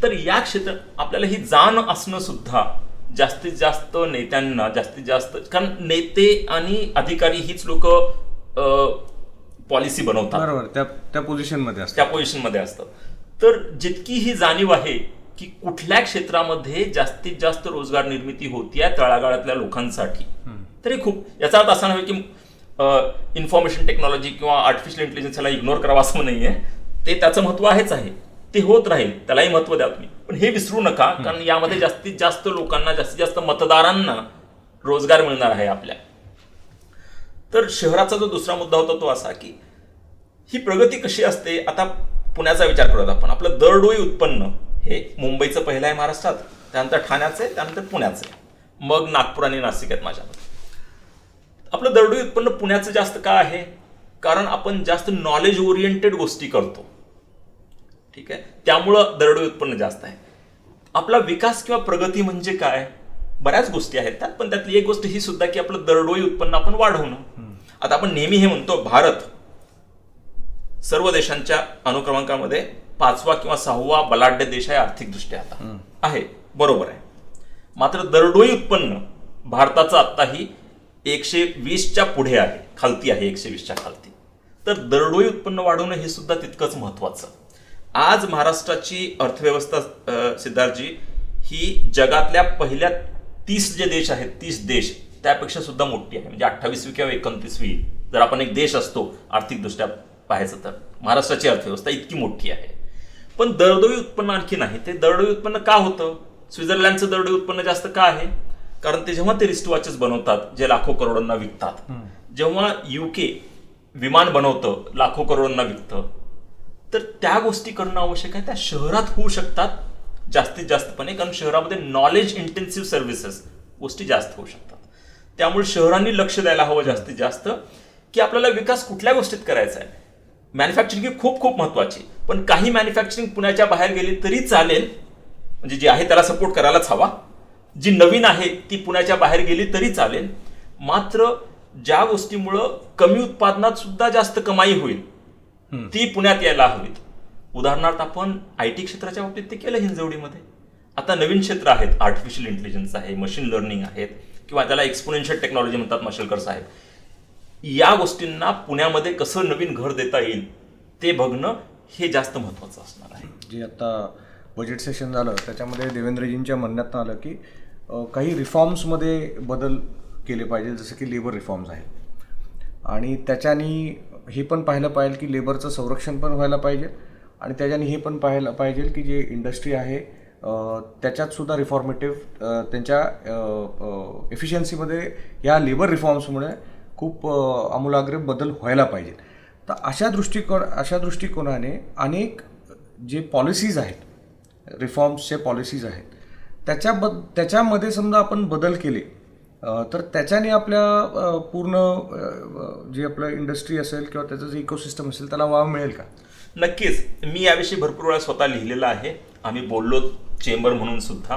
तर या क्षेत्रात आपल्याला ही जाण असणं सुद्धा जास्तीत जास्त नेत्यांना, जास्तीत जास्त, कारण नेते आणि अधिकारी हीच लोक पॉलिसी बनवतात, बरोबर, त्या पोझिशनमध्ये असतात, त्या पोझिशनमध्ये असतात. तर जितकी ही जाणीव आहे की कुठल्या क्षेत्रामध्ये जास्तीत जास्त रोजगार निर्मिती होतीये तळागाळातल्या लोकांसाठी, तरी खूप, याचा अर्थ असा नव्हे की इन्फॉर्मेशन टेक्नॉलॉजी किंवा आर्टिफिशियल इंटेलिजन्स याला इग्नोर करावं असं नाहीये. ते त्याचं महत्व आहेच आहे, ते होत राहील, त्यालाही महत्व द्या तुम्ही. पण हे विसरू नका, कारण यामध्ये जास्तीत जास्त लोकांना, जास्तीत जास्त मतदारांना रोजगार मिळणार आहे आपल्या. तर शहराचा जो दुसरा मुद्दा होता तो असा की ही प्रगती कशी असते. आता पुण्याचा विचार करूयात आपण. आपलं दरडोई उत्पन्न हे मुंबईचं पहिलं आहे महाराष्ट्रात, त्यानंतर ठाण्याचं आहे, त्यानंतर पुण्याचं आहे, मग नागपूर आणि नाशिक आहेत माझ्यामध्ये. आपलं दरडोई उत्पन्न पुण्याचं जास्त का आहे? कारण आपण जास्त नॉलेज ओरिएंटेड गोष्टी करतो, ठीक आहे, त्यामुळं दरडोई उत्पन्न जास्त आहे. आपला विकास किंवा प्रगती म्हणजे काय? बऱ्याच गोष्टी आहेत त्यात, पण त्यातली एक गोष्ट ही सुद्धा की आपलं दरडोई उत्पन्न आपण वाढवणं. आता आपण नेहमी हे म्हणतो भारत सर्व देशांच्या अनुक्रमांकामध्ये 5वा किंवा 6वा बलाढ्य देश आहे आर्थिकदृष्ट्या आता आहे, बरोबर आहे. मात्र दरडोई उत्पन्न भारताचं आत्ताही 120च्या पुढे आहे, खालती आहे, 120च्या खालती. तर दरडोई उत्पन्न वाढवणं हे सुद्धा तितकंच महत्वाचं. आज महाराष्ट्राची अर्थव्यवस्था सिद्धार्थजी ही जगातल्या पहिल्या 30 जे देश आहेत, 30 देश त्यापेक्षा सुद्धा मोठी आहे. म्हणजे 28वी किंवा 29वी जर आपण एक देश असतो आर्थिकदृष्ट्या पाहायचं तर महाराष्ट्राची अर्थव्यवस्था इतकी मोठी आहे. पण दरडोई उत्पन्न आणखी नाही. ते दरडोई उत्पन्न का होतं? स्वित्झर्लंडचं दरडोई उत्पन्न जास्त का आहे? कारण ते जेव्हा ते रिस्ट वॉचेस बनवतात जे लाखो करोडांना विकतात, जेव्हा UK विमान बनवतं लाखो करोडांना विकतं, तर त्या गोष्टी करणं आवश्यक आहे. त्या शहरात होऊ शकतात जास्तीत जास्तपणे, कारण शहरामध्ये नॉलेज इंटेन्सिव्ह सर्व्हिसेस गोष्टी जास्त होऊ शकतात. त्यामुळे शहरांनी लक्ष द्यायला हवं जास्तीत जास्त की आपल्याला विकास कुठल्या गोष्टीत करायचा आहे. मॅन्युफॅक्चरिंग ही खूप खूप महत्वाची, पण काही मॅन्युफॅक्चरिंग पुण्याच्या बाहेर गेली तरी चालेल, म्हणजे जी आहे त्याला सपोर्ट करायलाच हवा. जी नवीन आहे ती पुण्याच्या बाहेर गेली तरी चालेल. मात्र ज्या गोष्टीमुळं कमी उत्पादनात सुद्धा जास्त कमाई होईल ती पुण्यात यायला हवीत. उदाहरणार्थ आपण IT क्षेत्राच्या बाबतीत ते केलं हिंजवडीमध्ये. आता नवीन क्षेत्र आहेत, आर्टिफिशियल इंटेलिजन्स आहे, मशीन लर्निंग आहेत, किंवा त्याला एक्सपोनेन्शियल टेक्नॉलॉजी म्हणतात माशेलकर साहेब. या गोष्टींना पुण्यामध्ये कसं नवीन घर देता येईल ते बघणं हे जास्त महत्वाचं असणार आहे. जे आता बजेट सेशन झालं त्याच्यामध्ये देवेंद्रजींच्या म्हणण्यात आलं की काही रिफॉर्म्समध्ये बदल केले पाहिजे, जसं की लेबर रिफॉर्म्स आहेत, आणि त्याच्यानी हे पण पाहिलं पाहिजे की लेबरचं संरक्षण पण व्हायला पाहिजे, आणि त्याच्याने हे पण पाहायला पाहिजे की जे इंडस्ट्री आहे त्याच्यात सुद्धा रिफॉर्मेटिव्ह त्यांच्या एफिशियन्सीमध्ये या लेबर रिफॉर्म्समुळे खूप आमूलाग्र बदल व्हायला पाहिजे. तर अशा दृष्टिकोनाने अनेक जे पॉलिसीज आहेत, रिफॉर्म्सचे पॉलिसीज आहेत, त्याच्यामध्ये समजा आपण बदल केले तर त्याच्याने आपल्या पूर्ण जे आपलं इंडस्ट्री असेल किंवा त्याचं जे इकोसिस्टम असेल त्याला वाव मिळेल का? नक्कीच. मी याविषयी भरपूर वेळा स्वतः लिहिलेलं आहे. आम्ही बोललो चेंबर म्हणून सुद्धा,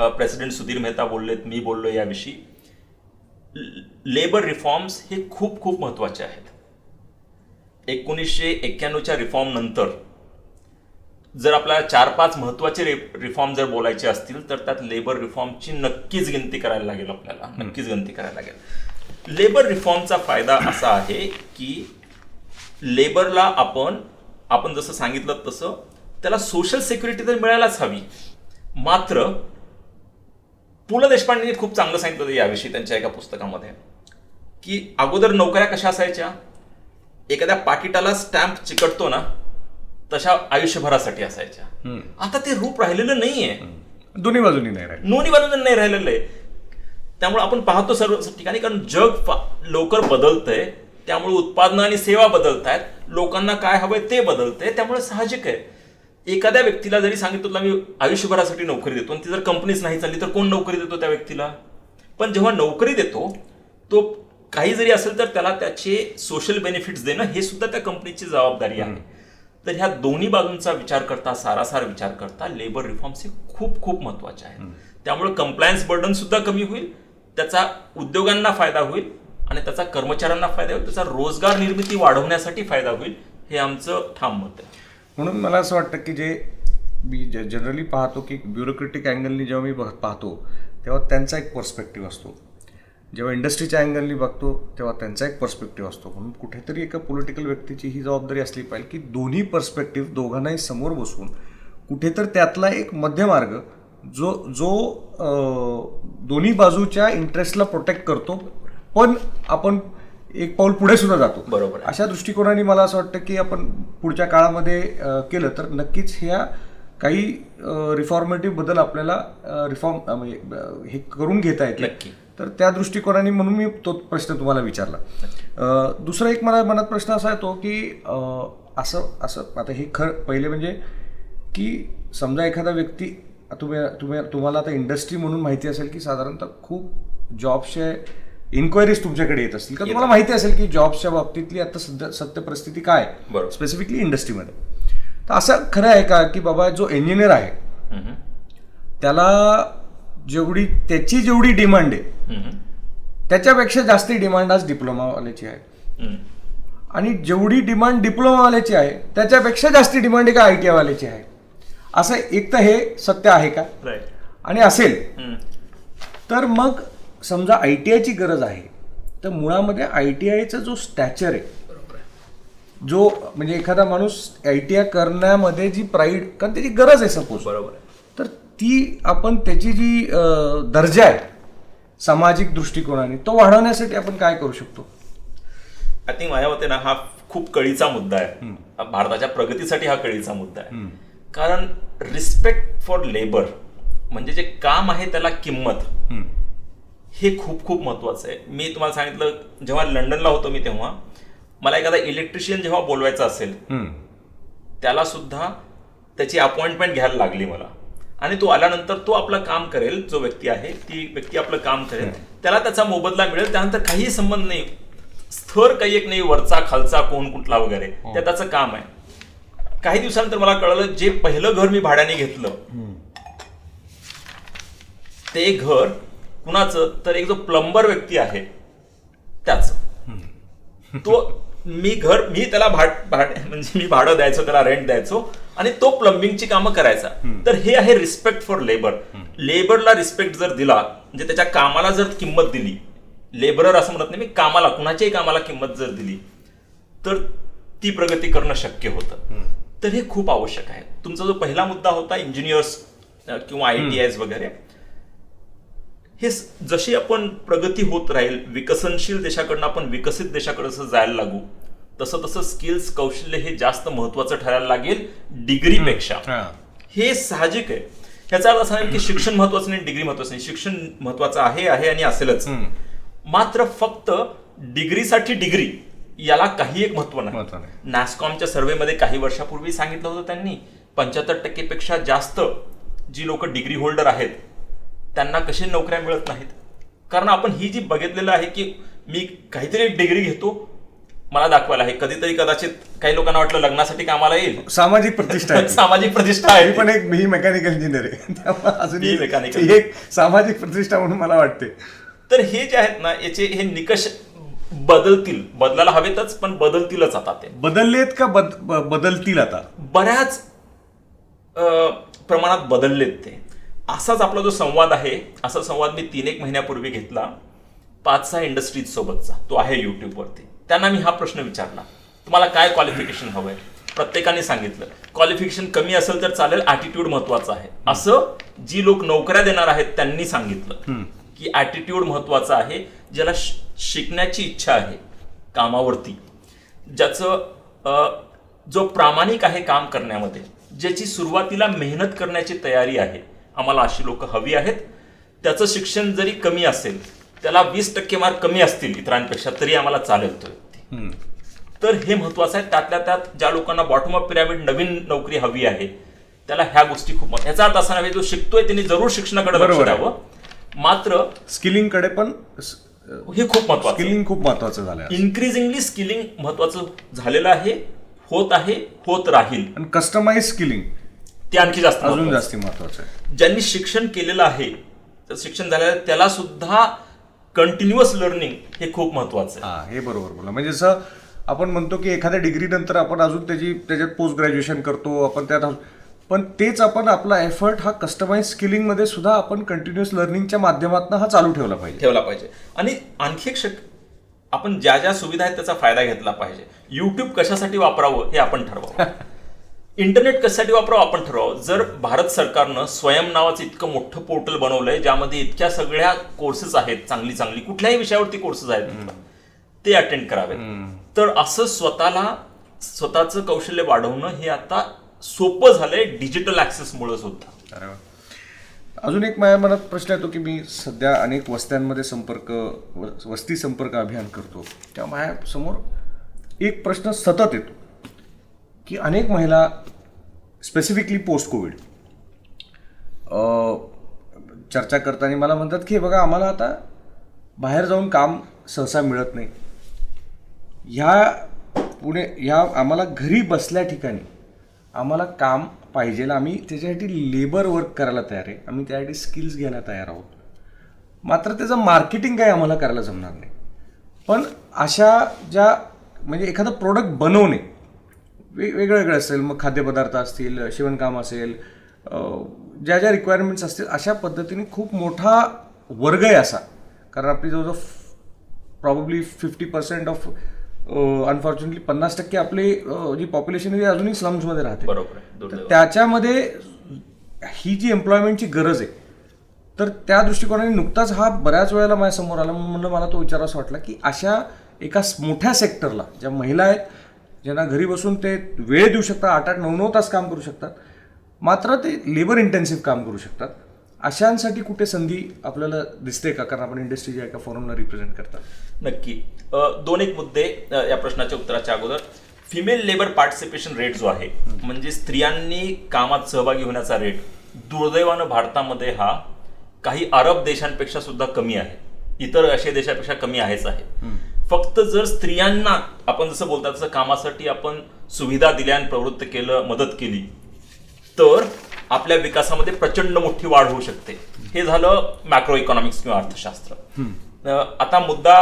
प्रेसिडेंट सुधीर मेहता बोललेत, मी बोललो याविषयी. लेबर रिफॉर्म्स हे खूप खूप महत्वाचे आहेत. 1991च्या रिफॉर्म नंतर जर आपल्याला 4-5 महत्वाचे रिफॉर्म जर बोलायचे असतील तर त्यात लेबर रिफॉर्मची नक्कीच गिनती करायला लागेल आपल्याला, नक्कीच गिनती करायला लागेल. लेबर रिफॉर्मचा फायदा असा आहे की लेबरला आपण जसं सांगितलं तसं त्याला सोशल सिक्युरिटी तर मिळायलाच हवी. मात्र पु ल देशपांडेंनी खूप चांगलं सांगितलं होतं याविषयी त्यांच्या एका पुस्तकामध्ये की अगोदर नोकऱ्या कशा असायच्या, एखाद्या पाकिटाला स्टॅम्प चिकटतो ना तशा आयुष्यभरासाठी असायच्या. आता ते रूप राहिलेलं नाहीये, दोन्ही बाजूनी नाही राहिलेलं आहे. त्यामुळे आपण पाहतो सर्व ठिकाणी, कारण जग लवकर बदलतंय, त्यामुळे उत्पादनं आणि सेवा बदलत आहेत, लोकांना काय हवंय ते बदलतंय. त्यामुळे साहजिक आहे एखाद्या व्यक्तीला जरी सांगितलं मी आयुष्यभरासाठी नोकरी देतो आणि ती जर कंपनीच नाही चालली तर कोण नोकरी देतो त्या व्यक्तीला? पण जेव्हा नोकरी देतो तो काही जरी असेल तर त्याला त्याचे सोशल बेनिफिट्स देणं हे सुद्धा त्या कंपनीची जबाबदारी आहे. तर ह्या दोन्ही बाजूंचा विचार करता, सारासार विचार करता लेबर रिफॉर्म्स हे खूप खूप महत्वाचे आहेत. त्यामुळे कंप्लायन्स बर्डन सुद्धा कमी होईल, त्याचा उद्योगांना फायदा होईल आणि त्याचा कर्मचाऱ्यांना फायदा होईल, त्याचा रोजगार निर्मिती वाढवण्यासाठी फायदा होईल, हे आमचं ठाम मत आहे. म्हणून मला असं वाटतं की जे मी जनरली पाहतो की ब्युरोक्रेटिक अँगलनी जेव्हा मी पाहतो तेव्हा त्यांचा एक पर्स्पेक्टिव्ह असतो, जेव्हा इंडस्ट्रीच्या अँगलनी बघतो तेव्हा त्यांचा एक पर्स्पेक्टिव्ह असतो. म्हणून कुठेतरी एका पॉलिटिकल व्यक्तीची ही जबाबदारी असली पाहिजे की दोन्ही पर्स्पेक्टिव्ह दोघांनाही समोर बसून कुठेतरी त्यातला एक मध्यमार्ग जो जो दोन्ही बाजूच्या इंटरेस्टला प्रोटेक्ट करतो, पण आपण एक पाऊल पुढे सुद्धा जातो. बरोबर. अशा दृष्टिकोनाने मला असं वाटतं की आपण पुढच्या काळामध्ये केलं तर नक्कीच ह्या काही रिफॉर्मेटिव्ह बदल आपल्याला म्हणजे हे करून घेता येते. नक्की. तर त्या दृष्टिकोनाने म्हणून मी तो प्रश्न तुम्हाला विचारला. दुसरा एक मला मनात प्रश्न असा येतो की असं आता हे पहिले म्हणजे की समजा एखादा व्यक्ती तुम्हाला आता इंडस्ट्री म्हणून माहिती असेल की साधारणतः खूप जॉब्सच्या इन्क्वायरीज तुमच्याकडे येत असतील का, तुम्हाला माहिती असेल की जॉब्सच्या बाबतीतली आता सत्य परिस्थिती काय स्पेसिफिकली इंडस्ट्रीमध्ये. तर असं खरं आहे का की बाबा जो इंजिनियर आहे त्याला त्याची जेवढी डिमांड आहे त्याच्यापेक्षा जास्त डिमांड आज डिप्लोमावाल्याची आहे, आणि जेवढी डिमांड डिप्लोमावाल्याची आहे त्याच्यापेक्षा जास्ती डिमांड एका ITI वाल्याची आहे. असं एक तर हे सत्य आहे का, आणि असेल तर मग समजा ITI गरज आहे तर मुळामध्ये ITIचा जो स्टॅचर आहे, जो म्हणजे एखादा माणूस ITI करण्यामध्ये जी प्राईड, कारण त्याची गरज आहे सपोज, बरोबर, तर ती आपण त्याची जी दर्जा आहे सामाजिक दृष्टिकोनाने तो वाढवण्यासाठी आपण काय करू शकतो. आय थिंक माझ्या मते ना हा खूप कळीचा मुद्दा आहे. भारताच्या प्रगतीसाठी हा कळीचा मुद्दा आहे. कारण रिस्पेक्ट फॉर लेबर म्हणजे जे काम आहे त्याला किंमत, हे खूप खूप महत्वाचं आहे. मी तुम्हाला सांगितलं जेव्हा लंडनला होतो मी तेव्हा मला एखादा इलेक्ट्रिशियन जेव्हा बोलवायचा असेल त्याला सुद्धा त्याची अपॉइंटमेंट घ्यायला लागली मला, आणि तो आल्यानंतर तो आपलं काम करेल, जो व्यक्ती आहे ती व्यक्ती आपलं काम करेल, त्याला त्याचा मोबदला मिळेल, त्यानंतर काही संबंध नाही, स्तर काही एक नाही, वरचा खालचा कोण कुठला वगैरे, ते त्याचं काम आहे. काही दिवसानंतर मला कळलं जे पहिलं घर मी भाड्याने घेतलं ते घर कुणाचं, तर एक जो प्लंबर व्यक्ती आहे त्याचं. तो मी त्याला म्हणजे मी भाडं द्यायचो, त्याला रेंट द्यायचो, आणि तो प्लंबिंगची कामं करायचा. तर हे आहे रिस्पेक्ट फॉर लेबर. लेबरला रिस्पेक्ट जर दिला, म्हणजे त्याच्या कामाला जर किंमत दिली, लेबरर असं म्हणत नाही मी, कामाला, कुणाच्याही कामाला किंमत जर दिली तर ती प्रगती करणं शक्य होतं. तर हे खूप आवश्यक आहे. तुमचा जो पहिला मुद्दा होता इंजिनियर्स किंवा ITIs वगैरे, हे जशी आपण प्रगती होत राहील, विकसनशील देशाकडनं आपण विकसित देशाकडे जसं जायला लागू, तसं तसं स्किल्स, कौशल्य हे जास्त महत्वाचं ठरायला लागेल डिग्रीपेक्षा. हे साहजिक आहे. ह्याचा अर्थ असा नाही की शिक्षण महत्वाचं नाही, डिग्री महत्वाचं नाही. शिक्षण महत्वाचं आहे आणि असेलच, मात्र फक्त डिग्रीसाठी डिग्री याला काही एक महत्व नाही. नॅस्कॉमच्या सर्व्हेमध्ये काही वर्षापूर्वी सांगितलं होतं त्यांनी 75% पेक्षा जास्त जी लोक डिग्री होल्डर आहेत त्यांना कशी नोकऱ्या मिळत नाहीत. कारण आपण ही जी बघितलेलं आहे की मी काहीतरी डिग्री घेतो, मला दाखवायला आहे. कधीतरी कदाचित काही लोकांना वाटलं लग्नासाठी कामाला येईल, सामाजिक प्रतिष्ठा आहे. सामाजिक प्रतिष्ठा आहे. पण मी मेकॅनिकल इंजिनियर आहे, त्यामुळे अजून मेकॅनिकल एक सामाजिक प्रतिष्ठा म्हणून मला वाटते. तर हे जे आहेत ना, याचे हे निकष बदलतील, बदलायला हवेतच, पण बदलतीलच आता. ते बदललेत का बदलतील आता? बऱ्याच प्रमाणात बदललेत ते. असाच आपला जो संवाद आहे, असा संवाद मी 3-1 महिन्यापूर्वी घेतला 5-6 इंडस्ट्रीज सोबतचा. तो आहे युट्यूबवरती. त्यांना मी हा प्रश्न विचारला, तुम्हाला काय क्वालिफिकेशन हवंय? प्रत्येकाने सांगितलं क्वालिफिकेशन कमी असेल तर चालेल, ॲटिट्यूड महत्वाचा आहे. असं जी लोक नोकऱ्या देणार आहेत त्यांनी सांगितलं की ॲटिट्यूड महत्वाचा आहे. ज्याला शिकण्याची इच्छा आहे कामावरती, ज्याचं जो प्रामाणिक आहे काम करण्यामध्ये, ज्याची सुरुवातीला मेहनत करण्याची तयारी आहे, आम्हाला अशी लोक हवी आहेत. त्याचं शिक्षण जरी कमी असेल, त्याला 20% मार्क कमी असतील इतरांपेक्षा, तरी आम्हाला चालेल तो व्यक्ती. तर हे महत्वाचं आहे. त्यातल्या त्यात ज्या लोकांना बॉटम अप पिरामिड नवीन नोकरी हवी आहे त्याला ह्या गोष्टी खूप, ह्याचा अर्थ असा नव्हे जो शिकतोय त्यांनी जरूर शिक्षणाकडे लक्ष द्यावं, मात्र स्किलिंगकडे पण हे खूप महत्वाचं. स्किलिंग खूप महत्वाचं झालं. इन्क्रीजिंगली स्किलिंग महत्वाचं झालेलं आहे, होत राहील. आणि कस्टमाइज स्किलिंग ते आणखी जास्त महत्वाचं आहे. ज्यांनी शिक्षण केलेलं आहे, शिक्षण झालेलं त्याला सुद्धा कंटिन्युअस लर्निंग हे खूप महत्वाचं आहे. हे बरोबर बोला. म्हणजे जसं आपण म्हणतो की एखाद्या डिग्री नंतर आपण अजून त्याच्यात पोस्ट ग्रॅज्युएशन करतो, आपण त्यात पण तेच आपण आपला एफर्ट हा कस्टमाइज स्किलिंगमध्ये सुद्धा आपण कंटिन्युअस लर्निंगच्या माध्यमातून हा चालू ठेवला पाहिजे. आणि आणखी एक आपण ज्या ज्या सुविधा आहेत त्याचा फायदा घेतला पाहिजे. युट्यूब कशासाठी वापरावं हे आपण ठरवावं. इंटरनेट कशासाठी वापरावं आपण ठरवावं. जर भारत सरकारनं स्वयं नावाचं इतकं मोठं पोर्टल बनवलंय ज्यामध्ये इतक्या सगळ्या कोर्सेस आहेत, चांगली चांगली कुठल्याही विषयावरती कोर्सेस आहेत, ते अटेंड करावेत. तर असं स्वतःचं कौशल्य वाढवणं हे आता सोपं झालंय डिजिटल ऍक्सेसमुळे सुद्धा. अरे वा. अजून एक माझ्या मनात प्रश्न येतो की मी सध्या अनेक वस्त्यांमध्ये वस्ती संपर्क अभियान करतो, तेव्हा माझ्यासमोर एक प्रश्न सतत येतो की अनेक महिला स्पेसिफिकली पोस्ट कोविड चर्चा करताना मला म्हणतात की बघा आम्हाला आता बाहेर जाऊन काम सहसा मिळत नाही, ह्या आम्हाला घरी बसल्या ठिकाणी आम्हाला काम पाहिजे, आम्ही त्याच्यासाठी लेबर वर्क करायला तयार आहे, आम्ही त्यासाठी स्किल्स घ्यायला तयार आहोत, मात्र त्याचं मार्केटिंग काही आम्हाला करायला जमणार नाही. पण अशा ज्या म्हणजे एखादं प्रोडक्ट बनवणे वेगळं असेल, मग खाद्यपदार्थ असतील, शिवणकाम असेल, ज्या ज्या रिक्वायरमेंट्स असतील, अशा पद्धतीने खूप मोठा वर्ग आहे असा. कारण आपली जवळजवळ प्रॉब्ली 50% ऑफ अनफॉर्च्युनेटली 50% आपली जी पॉप्युलेशन आहे ती अजूनही स्लम्समध्ये राहते. बरोबर. तर त्याच्यामध्ये ही जी एम्प्लॉयमेंटची गरज आहे, तर त्या दृष्टिकोनाने नुकताच हा बऱ्याच वेळेला माझ्यासमोर आला, म्हणून मला तो विचारावा वाटला की अशा एका मोठ्या सेक्टरला ज्या महिला आहेत, ज्यांना घरी बसून ते वेळ देऊ शकतात, 8-8, 9-9 तास काम करू शकतात, मात्र ते लेबर इंटेन्सिव्ह काम करू शकतात, अशांसाठी कुठे संधी आपल्याला दिसते का? कारण आपण इंडस्ट्रीच्या एका फोरमला रिप्रेझेंट करतात. नक्की. 2-1 मुद्दे या प्रश्नाच्या उत्तराच्या अगोदर. फिमेल लेबर पार्टिसिपेशन रेट जो आहे, म्हणजे स्त्रियांनी कामात सहभागी होण्याचा रेट, दुर्दैवानं भारतामध्ये हा काही अरब देशांपेक्षा सुद्धा कमी आहे, इतर आशिया देशापेक्षा कमी आहेच आहे. फक्त जर स्त्रियांना आपण जसं बोलतात तसं कामासाठी आपण सुविधा दिल्या आणि प्रवृत्त केलं, मदत केली, तर आपल्या विकासामध्ये प्रचंड मोठी वाढ होऊ शकते. हे झालं मॅक्रो इकॉनॉमिक्स किंवा अर्थशास्त्र. आता मुद्दा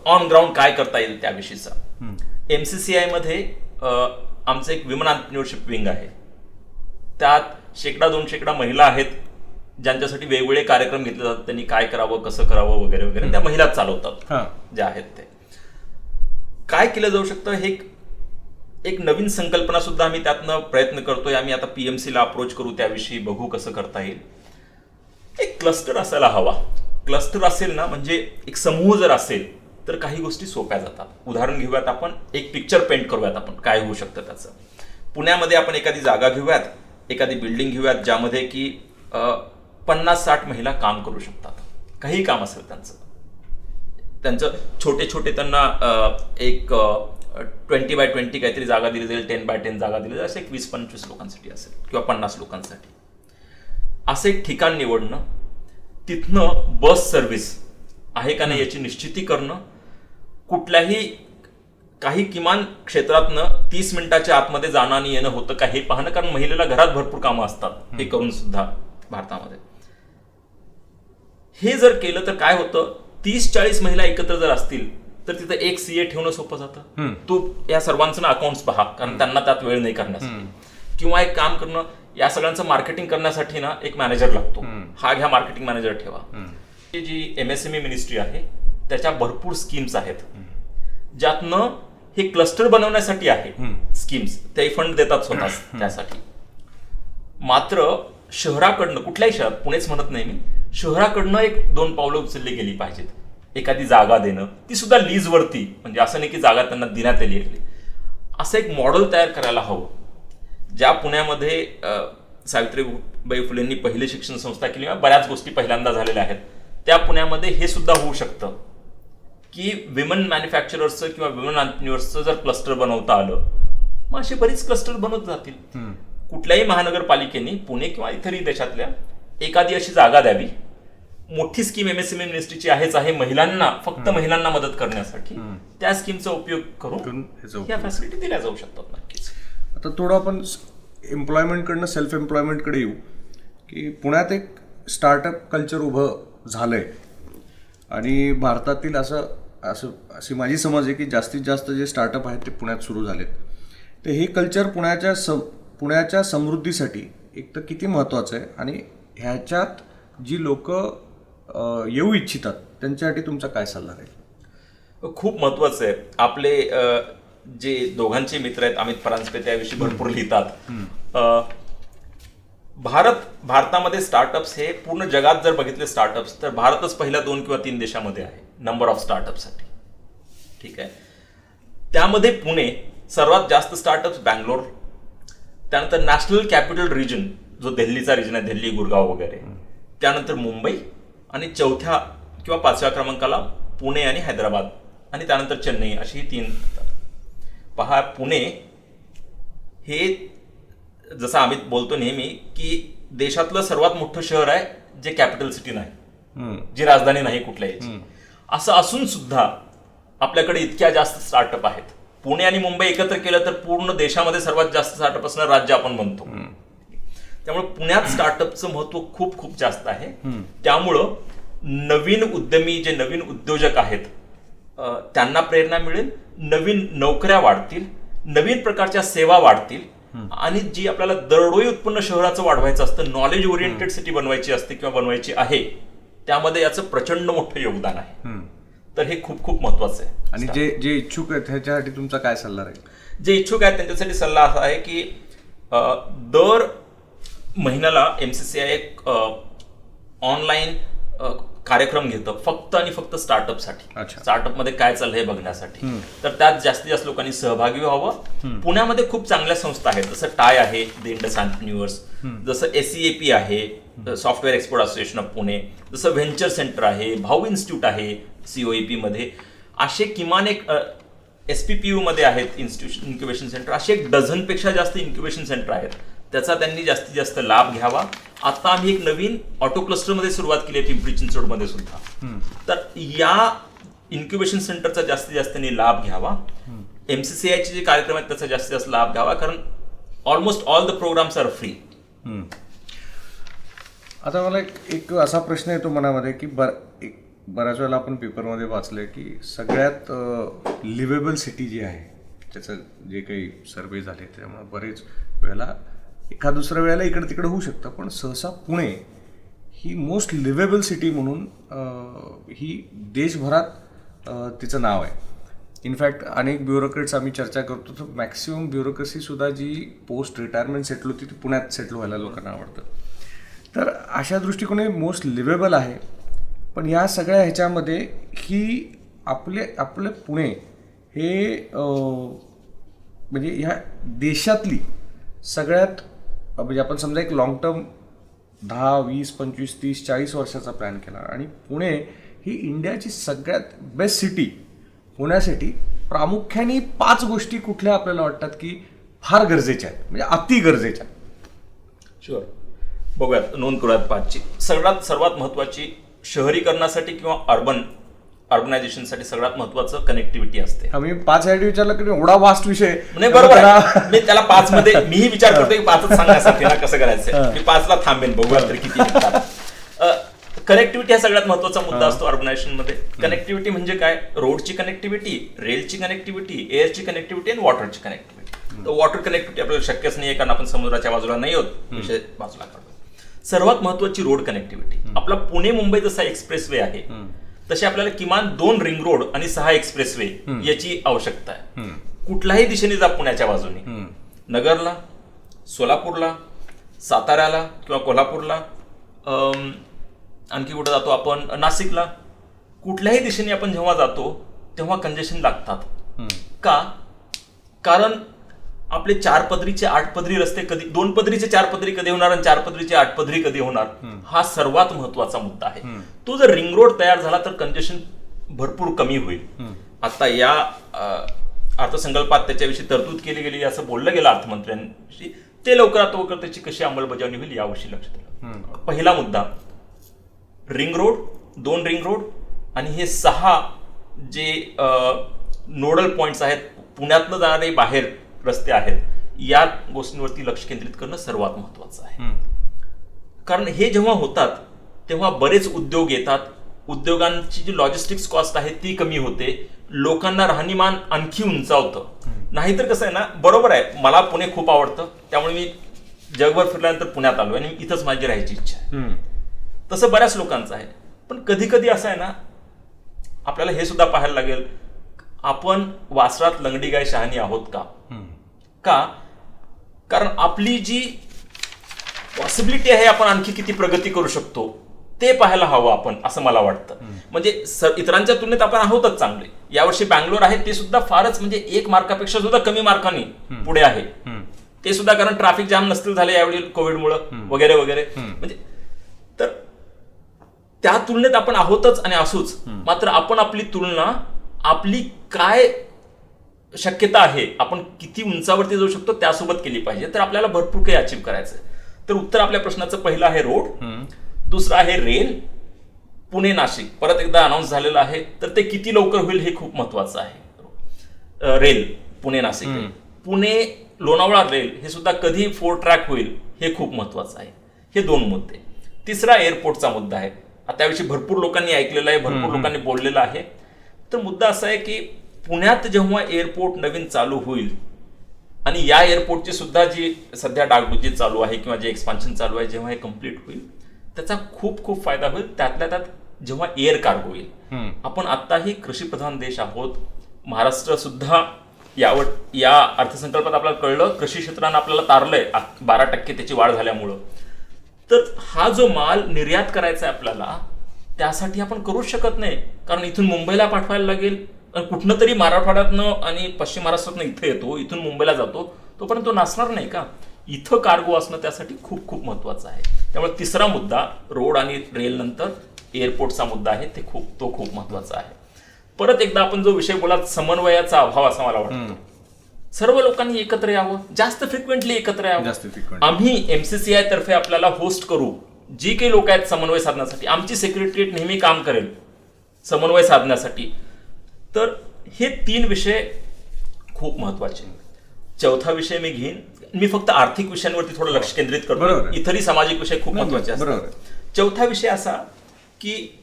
ऑन ग्राउंड काय करता येईल त्याविषयीचा. MCCI मध्ये आमचं एक विमन एंटरप्रेन्योरशिप विंग आहे. त्यात 100-200 महिला आहेत ज्यांच्यासाठी वेगवेगळे कार्यक्रम घेतले जातात. त्यांनी काय करावं, कसं करावं वगैरे वगैरे त्या महिलाच चालवतात ज्या आहेत ते. काय केलं जाऊ शकतं, हे एक नवीन संकल्पना सुद्धा आम्ही त्यातनं प्रयत्न करतोय. आम्ही आता PMC ला अप्रोच करू, त्याविषयी बघू कसं करता येईल. एक क्लस्टर असायला हवा. क्लस्टर असेल ना, म्हणजे एक समूह जर असेल तर काही गोष्टी सोप्या जातात. उदाहरण घेऊयात, आपण एक पिक्चर पेंट करूयात आपण काय होऊ शकतं त्याचं. पुण्यामध्ये आपण एखादी जागा घेऊयात, एखादी बिल्डिंग घेऊयात ज्यामध्ये की 50-60 महिला काम करू शकतात. काही काम असेल त्यांचं छोटे त्यांना एक 20x20 काहीतरी जागा दिली जाईल, 10x10 जागा दिली जाईल, असं एक 20-25 लोकांसाठी असेल किंवा 50 लोकांसाठी. असं एक ठिकाण निवडणं, तिथनं बस सर्व्हिस आहे का नाही याची निश्चिती करणं, कुठल्याही काही किमान क्षेत्रातनं 30 मिनिटाच्या आतमध्ये जाणं आणि येणं होतं का हे पाहणं. कारण महिलेला घरात भरपूर कामं असतात, हे करून सुद्धा भारतामध्ये. हे जर केलं तर काय होतं, 30-40 महिला एकत्र जर असतील तर तिथं एक CA ठेवणं सोपं जातं. तो या सर्वांचं अकाउंट्स पहा, कारण त्यांना त्यात वेळ नाही करण्यासाठी. किंवा एक काम करणं, या सगळ्यांचं मार्केटिंग करण्यासाठी ना एक मॅनेजर लागतो, हा घ्या मार्केटिंग मॅनेजर ठेवा. जी MSME मिनिस्ट्री आहे त्याच्या भरपूर स्कीम्स आहेत ज्यातनं हे क्लस्टर बनवण्यासाठी आहे स्कीम्स, ते फंड देतात स्वतःच त्यासाठी. मात्र शहराकडनं, कुठल्याही शहरात, पुणेच म्हणत नाही मी, शहराकडनं 1-2 पावलं उचलली गेली पाहिजेत. एखादी जागा देणं, ती सुद्धा लीजवरती, म्हणजे असं नाही की जागा त्यांना देण्यात आली आहे, असं एक मॉडेल तयार करायला हवं. ज्या पुण्यामध्ये सावित्रीबाई फुलेंनी पहिली शिक्षण संस्था केली, बऱ्याच गोष्टी पहिल्यांदा झालेल्या आहेत, त्या पुण्यामध्ये हे सुद्धा होऊ शकतं की विमन मॅन्युफॅक्चरर्सचं किंवा विमन एंटरप्रेन्योर्सचं जर क्लस्टर बनवता आलं, मग असे बरीच क्लस्टर बनवत जातील. कुठल्याही महानगरपालिकेने, पुणे किंवा इतरही देशातल्या, एखादी अशी जागा द्यावी. मोठी स्कीम MSME मिनिस्ट्रीची आहेच आहे महिलांना, फक्त महिलांना मदत करण्यासाठी. त्या स्कीमचा उपयोग करून या फॅसिलिटी दिल्या जाऊ शकतात. नक्कीच. आता थोडं आपण एम्प्लॉयमेंटकडनं सेल्फ एम्प्लॉयमेंटकडे येऊ, की पुण्यात एक स्टार्टअप कल्चर उभं झालंय आणि भारतातील अशी माझी समज आहे की जास्तीत जास्त जे स्टार्टअप आहेत ते पुण्यात सुरू झालेत. तर हे कल्चर पुण्याच्या पुण्याच्या समृद्धीसाठी एक तर किती महत्त्वाचं आहे आणि ह्याच्यात जी लोक येऊ इच्छितात त्यांच्यासाठी तुमचा काय सल्ला राहील? खूप महत्वाचं आहे. आपले जे दोघांचे मित्र आहेत अमित परांजपे त्याविषयी भरपूर लिहितात. भारतामध्ये स्टार्टअप्स हे पूर्ण जगात जर बघितले स्टार्टअप्स तर भारतच पहिल्या 2 किंवा 3 देशामध्ये आहे नंबर ऑफ स्टार्टअपसाठी. ठीक आहे. त्यामध्ये पुणे सर्वात जास्त स्टार्टअप्स बँगलोर, त्यानंतर नॅशनल कॅपिटल रिजन जो दिल्लीचा रिजन आहे, दिल्ली गुरगाव वगैरे, त्यानंतर मुंबई आणि 4थ्या किंवा 5व्या क्रमांकाला पुणे आणि हैदराबाद आणि त्यानंतर चेन्नई अशी ही 3. पहा, पुणे हे जसं आम्ही बोलतो नेहमी की देशातलं सर्वात मोठं शहर आहे जे कॅपिटल सिटी नाही, जी राजधानी नाही कुठल्याही. असं असून सुद्धा आपल्याकडे इतक्या जास्त स्टार्टअप आहेत. पुणे आणि मुंबई एकत्र केलं तर पूर्ण देशामध्ये सर्वात जास्त स्टार्टअप असणारं राज्य आपण म्हणतो. त्यामुळे पुण्यात स्टार्टअपचं महत्व खूप खूप जास्त आहे. त्यामुळं नवीन उद्यमी जे नवीन उद्योजक आहेत त्यांना प्रेरणा मिळेल, नवीन नोकऱ्या वाढतील, नवीन प्रकारच्या सेवा वाढतील आणि जी आपल्याला दरडोई उत्पन्न शहराचं वाढवायचं असतं, नॉलेज ओरिएंटेड सिटी बनवायची असते किंवा बनवायची आहे, त्यामध्ये याचं प्रचंड मोठं योगदान आहे. तर हे खूप खूप महत्वाचं आहे. आणि जे इच्छुक आहेत ह्याच्यासाठी तुमचा काय सल्ला राहील? जे इच्छुक आहेत त्यांच्यासाठी सल्ला असा आहे की दर महिन्याला MCCI एक ऑनलाईन कार्यक्रम घेतं फक्त आणि फक्त स्टार्टअपसाठी. स्टार्टअपमध्ये काय चाललं हे बघण्यासाठी. तर त्यात जास्तीत जास्त लोकांनी सहभागी व्हावं. पुण्यामध्ये खूप चांगल्या संस्था आहेत, जसं टाय आहे, द इंडस एंटरप्रेन्युअर्स, जसं SEAP आहे, software export association of Pune, जसं व्हेंचर सेंटर आहे, भाऊ इन्स्टिट्यूट आहे COEP मध्ये, असे किमान एक SPPU मध्ये आहेत इन्स्टिट्यूशन इन्क्युबेशन सेंटर, असे 1 डझनपेक्षा जास्त इन्क्युबेशन सेंटर आहेत. त्याचा त्यांनी जास्तीत जास्त लाभ घ्यावा. आता आम्ही एक नवीन ऑटो क्लस्टरमध्ये सुरुवात केली आहे पिंपरी चिंचवडमध्ये सुद्धा. तर या इन्क्युबेशन सेंटरचा जास्तीत जास्त लाभ घ्यावा. MCCIचे जे कार्यक्रम आहेत त्याचा जास्तीत जास्त लाभ घ्यावा, कारण almost all the programs are free. आता मला एक असा प्रश्न येतो मनामध्ये की बऱ्याच वेळेला आपण पेपरमध्ये वाचलंय की सगळ्यात लिव्हेबल सिटी जी आहे त्याचं जे काही सर्वे झाले त्यामुळे बरेच वेळेला एखाद दुसऱ्या वेळेला इकडे तिकडे होऊ शकतं, पण सहसा पुणे ही मोस्ट लिव्हेबल सिटी म्हणून ही देशभरात तिचं नाव आहे. इनफॅक्ट अनेक ब्युरोक्रेट्स आम्ही चर्चा करतो तर मॅक्सिमम ब्युरोक्रेसीसुद्धा जी पोस्ट रिटायरमेंट सेटल होती ती पुण्यात सेटल व्हायला लोकांना आवडतं. तर अशा दृष्टिकोने मोस्ट लिव्हेबल आहे. पण या सगळ्या ह्याच्यामध्ये ही आपले पुणे हे म्हणजे ह्या देशातली सगळ्यात म्हणजे आपण समजा एक लॉंग टर्म 10, 20, 25, 30, 40 वर्षाचा प्लॅन केला आणि पुणे ही इंडियाची सगळ्यात बेस्ट सिटी होण्यासाठी प्रामुख्याने 5 गोष्टी कुठल्या आपल्याला वाटतात की फार गरजेच्या आहेत, म्हणजे अति गरजेच्या? शुअर, बघूयात, नोंद करूयात 5ची. सर्वात महत्वाची शहरीकरणासाठी किंवा अर्बनायझेशनसाठी सगळ्यात महत्वाचं कनेक्टिव्हिटी असते. आम्ही 5 साठी विचारलं की एवढा वास्ट विषय नाही. बरोबर, मी त्याला 5 मध्ये मीही विचार करतो की 5च सांगण्यासाठी ना कसं करायचं. मी 5ला थांबेन, बघूया तर किती निघतात. कनेक्टिव्हिटी हा सगळ्यात महत्वाचा मुद्दा असतो अर्बनायझेशन मध्ये. कनेक्टिव्हिटी म्हणजे काय? रोडची कनेक्टिव्हिटी, रेलची कनेक्टिव्हिटी, एअरची कनेक्टिव्हिटी आणि वॉटरची कनेक्टिव्हिटी. तर वॉटर कनेक्टिव्हिटी आपल्याला शक्यच नाही कारण आपण समुद्राच्या बाजूला नाही होत, विषय बाजूला काढतो. सर्वात महत्वाची रोड कनेक्टिव्हिटी. आपला पुणे मुंबई जसा एक्सप्रेसवे आहे तसे आपल्याला किमान 2 रिंग रोड आणि 6 एक्सप्रेसवे याची आवश्यकता आहे. कुठल्याही दिशेने जा पुण्याच्या बाजूने, नगरला, सोलापूरला, साताऱ्याला किंवा कोल्हापूरला, आणखी कुठं जातो आपण, नाशिकला, कुठल्याही दिशेने आपण जेव्हा जातो तेव्हा कंजेशन लागतात. का? कारण आपले 4 पदरीचे 8 पदरी रस्ते कधी, 2 पदरीचे 4 पदरी कधी होणार आणि 4 पदरीचे 8 पदरी कधी होणार, हा सर्वात महत्वाचा मुद्दा आहे. तो जर रिंग रोड तयार झाला तर कंजेशन भरपूर कमी होईल. आता या अर्थसंकल्पात त्याच्याविषयी तरतूद केली गेली असं बोललं गेलं अर्थमंत्र्यांशी. ते लवकरात लवकर त्याची कशी अंमलबजावणी होईल याविषयी लक्ष दिलं. पहिला मुद्दा रिंग रोड, 2 रिंग रोड आणि हे 6 जे नोडल पॉइंट्स आहेत, पुण्यातनं जाणारे बाहेर रस्ते आहेत, या गोष्टींवरती लक्ष केंद्रित करणं सर्वात महत्वाचं आहे. कारण हे जेव्हा होतात तेव्हा बरेच उद्योग येतात, उद्योगांची जी लॉजिस्टिक्स कॉस्ट आहे ती कमी होते, लोकांना राहणीमान आणखी उंचावतं. नाहीतर कसं आहे ना, बरोबर आहे, मला पुणे खूप आवडतं, त्यामुळे मी जगभर फिरल्यानंतर पुण्यात आलो आणि इथंच माझी राहायची इच्छा आहे. तसं बऱ्याच लोकांचं आहे. पण कधी कधी असं आहे ना, आपल्याला हे सुद्धा पाहायला लागेल, आपण वासरात लंगडी गाय शहाणी आहोत का? कारण आपली जी पॉसिबिलिटी आहे, आपण आणखी किती प्रगती करू शकतो ते पाहायला हवं आपण, असं मला वाटतं. म्हणजे इतरांच्या तुलनेत आपण आहोतच चांगले. यावर्षी बँगलोर आहे ते सुद्धा फारच म्हणजे 1 मार्कापेक्षा सुद्धा कमी मार्कांनी पुढे आहे. ते सुद्धा कारण ट्रॅफिक जाम नसतील झाले यावेळी कोविडमुळं वगैरे वगैरे. म्हणजे तर त्या तुलनेत आपण आहोतच आणि असूच. मात्र आपण आपली तुलना आपली काय शक्यता आहे, आपण किती उंचावरती जाऊ शकतो त्यासोबत केली पाहिजे. तर आपल्याला भरपूर काही अचीव्ह करायचं आहे. तर उत्तर आपल्या प्रश्नाचं पहिलं आहे रोड, दुसरं आहे रेल. पुणे नाशिक परत एकदा अनाऊन्स झालेलं आहे, तर ते किती लवकर होईल हे खूप महत्वाचं आहे. रेल पुणे नाशिक, पुणे लोणावळा रेल हे सुद्धा कधी 4 ट्रॅक होईल हे खूप महत्वाचं आहे. हे 2 मुद्दे. तिसरा एअरपोर्टचा मुद्दा आहे. त्याविषयी भरपूर लोकांनी ऐकलेलं आहे, भरपूर लोकांनी बोललेलं आहे. तर मुद्दा असा आहे की पुण्यात जेव्हा एअरपोर्ट नवीन चालू होईल आणि या एअरपोर्टची सुद्धा जी सध्या डागडुजी चालू आहे किंवा जे एक्सपान्शन चालू आहे, जेव्हा हे कम्प्लीट होईल त्याचा खूप खूप फायदा होईल. त्यातल्या त्यात जेव्हा एअर कार्गो येईल. आपण आत्ताही कृषीप्रधान देश आहोत. महाराष्ट्र सुद्धा या अर्थसंकल्पात आपल्याला कळलं, कृषी क्षेत्रानं आपल्याला तारलंय 12% त्याची वाढ झाल्यामुळं. तर हा जो माल निर्यात करायचा आहे आपल्याला, त्यासाठी आपण करूच शकत नाही. कारण इथून मुंबईला पाठवायला लागेल, कुठनं तरी मराठवाड्यातनं आणि पश्चिम महाराष्ट्रातनं इथं येतो, इथून मुंबईला जातो, तोपर्यंत तो नासणार नाही का? इथं कार्गो असणं त्यासाठी खूप खूप महत्वाचं आहे. त्यामुळे तिसरा मुद्दा रोड आणि रेल नंतर एअरपोर्टचा मुद्दा आहे, तो खूप महत्वाचा आहे. परत एकदा आपण जो विषय बोलात, समन्वयाचा अभाव असा मला वाटतो. सर्व लोकांनी एकत्र यावं, जास्त फ्रिक्वेंटली एकत्र यावं. आम्ही MCCI तर्फे आपल्याला होस्ट करू, जी काही लोक आहेत समन्वय साधण्यासाठी. आमची सेक्रेटरिएट नेहमी काम करेल समन्वय साधण्यासाठी. तर हे 3 विषय खूप महत्वाचे. चौथा विषय मी घेईन, मी फक्त आर्थिक विषयांवरती थोडं लक्ष केंद्रित करतो, इतरही सामाजिक विषय खूप महत्वाचे असतात. चौथा विषय असा की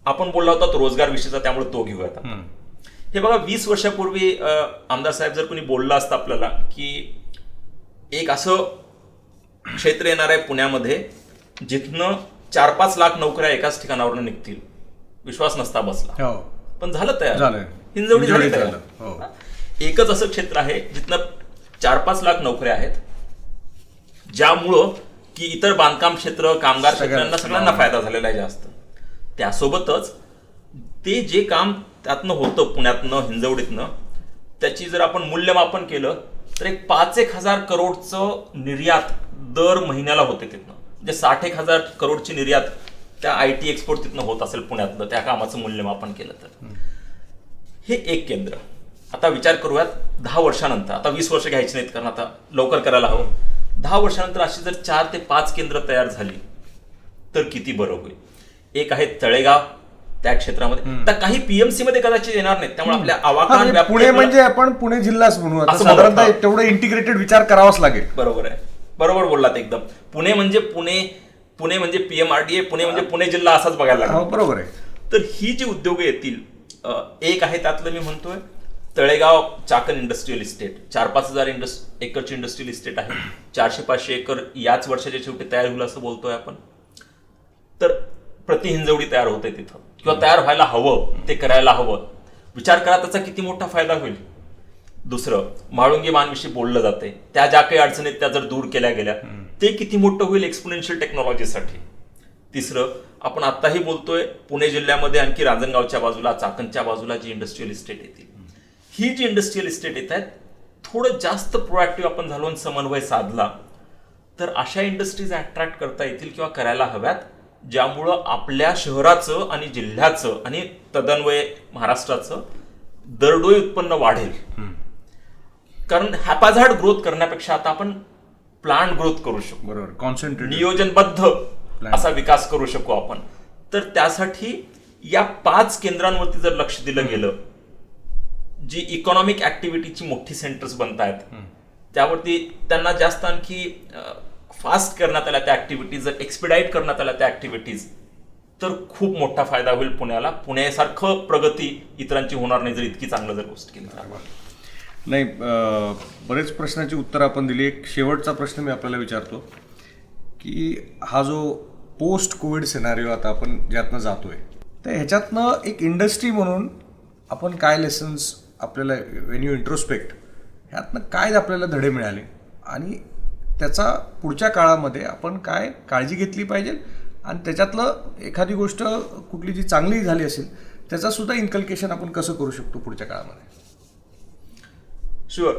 आपण बोलला होता तो रोजगार विषयीचा, त्यामुळे तो घेऊयात. हे बघा, 20 वर्षापूर्वी आमदार साहेब जर कोणी बोललं असतं आपल्याला की एक असं क्षेत्र येणार आहे पुण्यामध्ये जिथनं 4-5 लाख नोकऱ्या एकाच ठिकाणावरून निघतील, विश्वास नसता बसला. पण झालं तयार, हिंजवडी झाली तयार. एकच असं क्षेत्र आहे जिथनं 4-5 लाख नोकऱ्या आहेत, ज्यामुळं की इतर बांधकाम क्षेत्र, कामगार क्षेत्रांना सगळ्यांना फायदा झालेला आहे जास्त. त्यासोबतच ते जे काम त्यातनं होतं पुण्यातनं, हिंजवडीतनं, त्याची जर आपण मूल्यमापन केलं तर एक 5-1 हजार करोडचं निर्यात दर महिन्याला होते तिथनं. म्हणजे 60-1 हजार करोडची निर्यात त्या IT एक्सपोर्ट तिथनं होत असेल पुण्यातलं, त्या कामाचं मूल्यमापन केलं तर. हे एक केंद्र. आता विचार करूयात 10 वर्षानंतर, आता 20 वर्ष घ्यायची नाहीत कारण आता लवकर करायला हवं. 10 वर्षानंतर अशी जर 4 ते 5 केंद्र तयार झाली तर किती बरं होईल. एक आहे तळेगाव त्या क्षेत्रामध्ये, तर काही PMC मध्ये कदाचित येणार नाहीत, त्यामुळे आपल्या आवाकान व्याप्ती, पुणे म्हणजे आपण पुणे जिल्हाच म्हणू, साधारणतः तेवढं इंटिग्रेटेड विचार करावाच लागेल. बरोबर आहे, बरोबर बोललात एकदम. पुणे म्हणजे PMRDA, पुणे म्हणजे पुणे जिल्हा असाच बघायला लागला. बरोबर आहे. तर ही जी उद्योग येतील, एक आहे त्यातलं मी म्हणतोय तळेगाव चाकण इंडस्ट्रियल इस्टेट, 4-5 हजार एकरची इंडस्ट्रियल इस्टेट आहे. 400-500 एकर याच वर्षाच्या शेवटी तयार होईल असं बोलतोय आपण. तर प्रति हिंजवडी तयार होते तिथं, किंवा तयार व्हायला हवं, ते करायला हवं. विचार करा त्याचा किती मोठा फायदा होईल. दुसरं, म्हाळुंगी मानविषयी बोललं जाते, त्या ज्या काही अडचणीत त्या जर दूर केल्या गेल्या, ते किती मोठं होईल एक्सपोनेन्शियल टेक्नॉलॉजीसाठी. तिसरं, आपण आत्ताही बोलतोय पुणे जिल्ह्यामध्ये आणखी रांजणगावच्या बाजूला, चाकणच्या बाजूला जी इंडस्ट्रियल इस्टेट येतील, ही जी इंडस्ट्रियल इस्टेट येत आहेत, थोडं जास्त प्रोएक्टिव्ह आपण झालो, समन्वय साधला तर अशा इंडस्ट्रीज अट्रॅक्ट करता येतील किंवा करायला हव्यात, ज्यामुळं आपल्या शहराचं आणि जिल्ह्याचं आणि तदन्वये महाराष्ट्राचं दरडोई उत्पन्न वाढेल. कारण हॅपाझार्ड ग्रोथ करण्यापेक्षा आता आपण प्लांट ग्रोथ करू शकू. बरोबर, कॉन्सन्ट्रेट, नियोजनबद्ध असा विकास करू शकू आपण. तर त्यासाठी या 5 केंद्रांवरती जर लक्ष दिलं गेलं, जी इकॉनॉमिक ऍक्टिव्हिटीची मोठी सेंटर्स बनत आहेत, त्यावरती त्यांना जास्त आणखी फास्ट करण्यात आल्या त्या ऍक्टिव्हिटीज, जर एक्सपिडाईट करण्यात आल्या त्या ऍक्टिव्हिटीज, तर खूप मोठा फायदा होईल पुण्याला. पुण्यासारखं प्रगती इतरांची होणार नाही जर इतकी चांगलं जर गोष्ट केली. नाही, बरेच प्रश्नाची उत्तर आपण दिली. एक शेवटचा प्रश्न मी आपल्याला विचारतो की हा जो पोस्ट कोविड सिनारिओ आता आपण ज्यातनं जातोय, तर ह्याच्यातनं एक इंडस्ट्री म्हणून आपण काय लेसन्स आपल्याला, वेन यू इंट्रोस्पेक्ट, ह्यातनं काय आपल्याला धडे मिळाले आणि त्याचा पुढच्या काळामध्ये आपण काय काळजी घेतली पाहिजे, आणि त्याच्यातलं एखादी गोष्ट कुठली जी चांगली झाली असेल त्याचा सुद्धा इन्कल्केशन आपण कसं करू शकतो पुढच्या काळामध्ये. शुअर.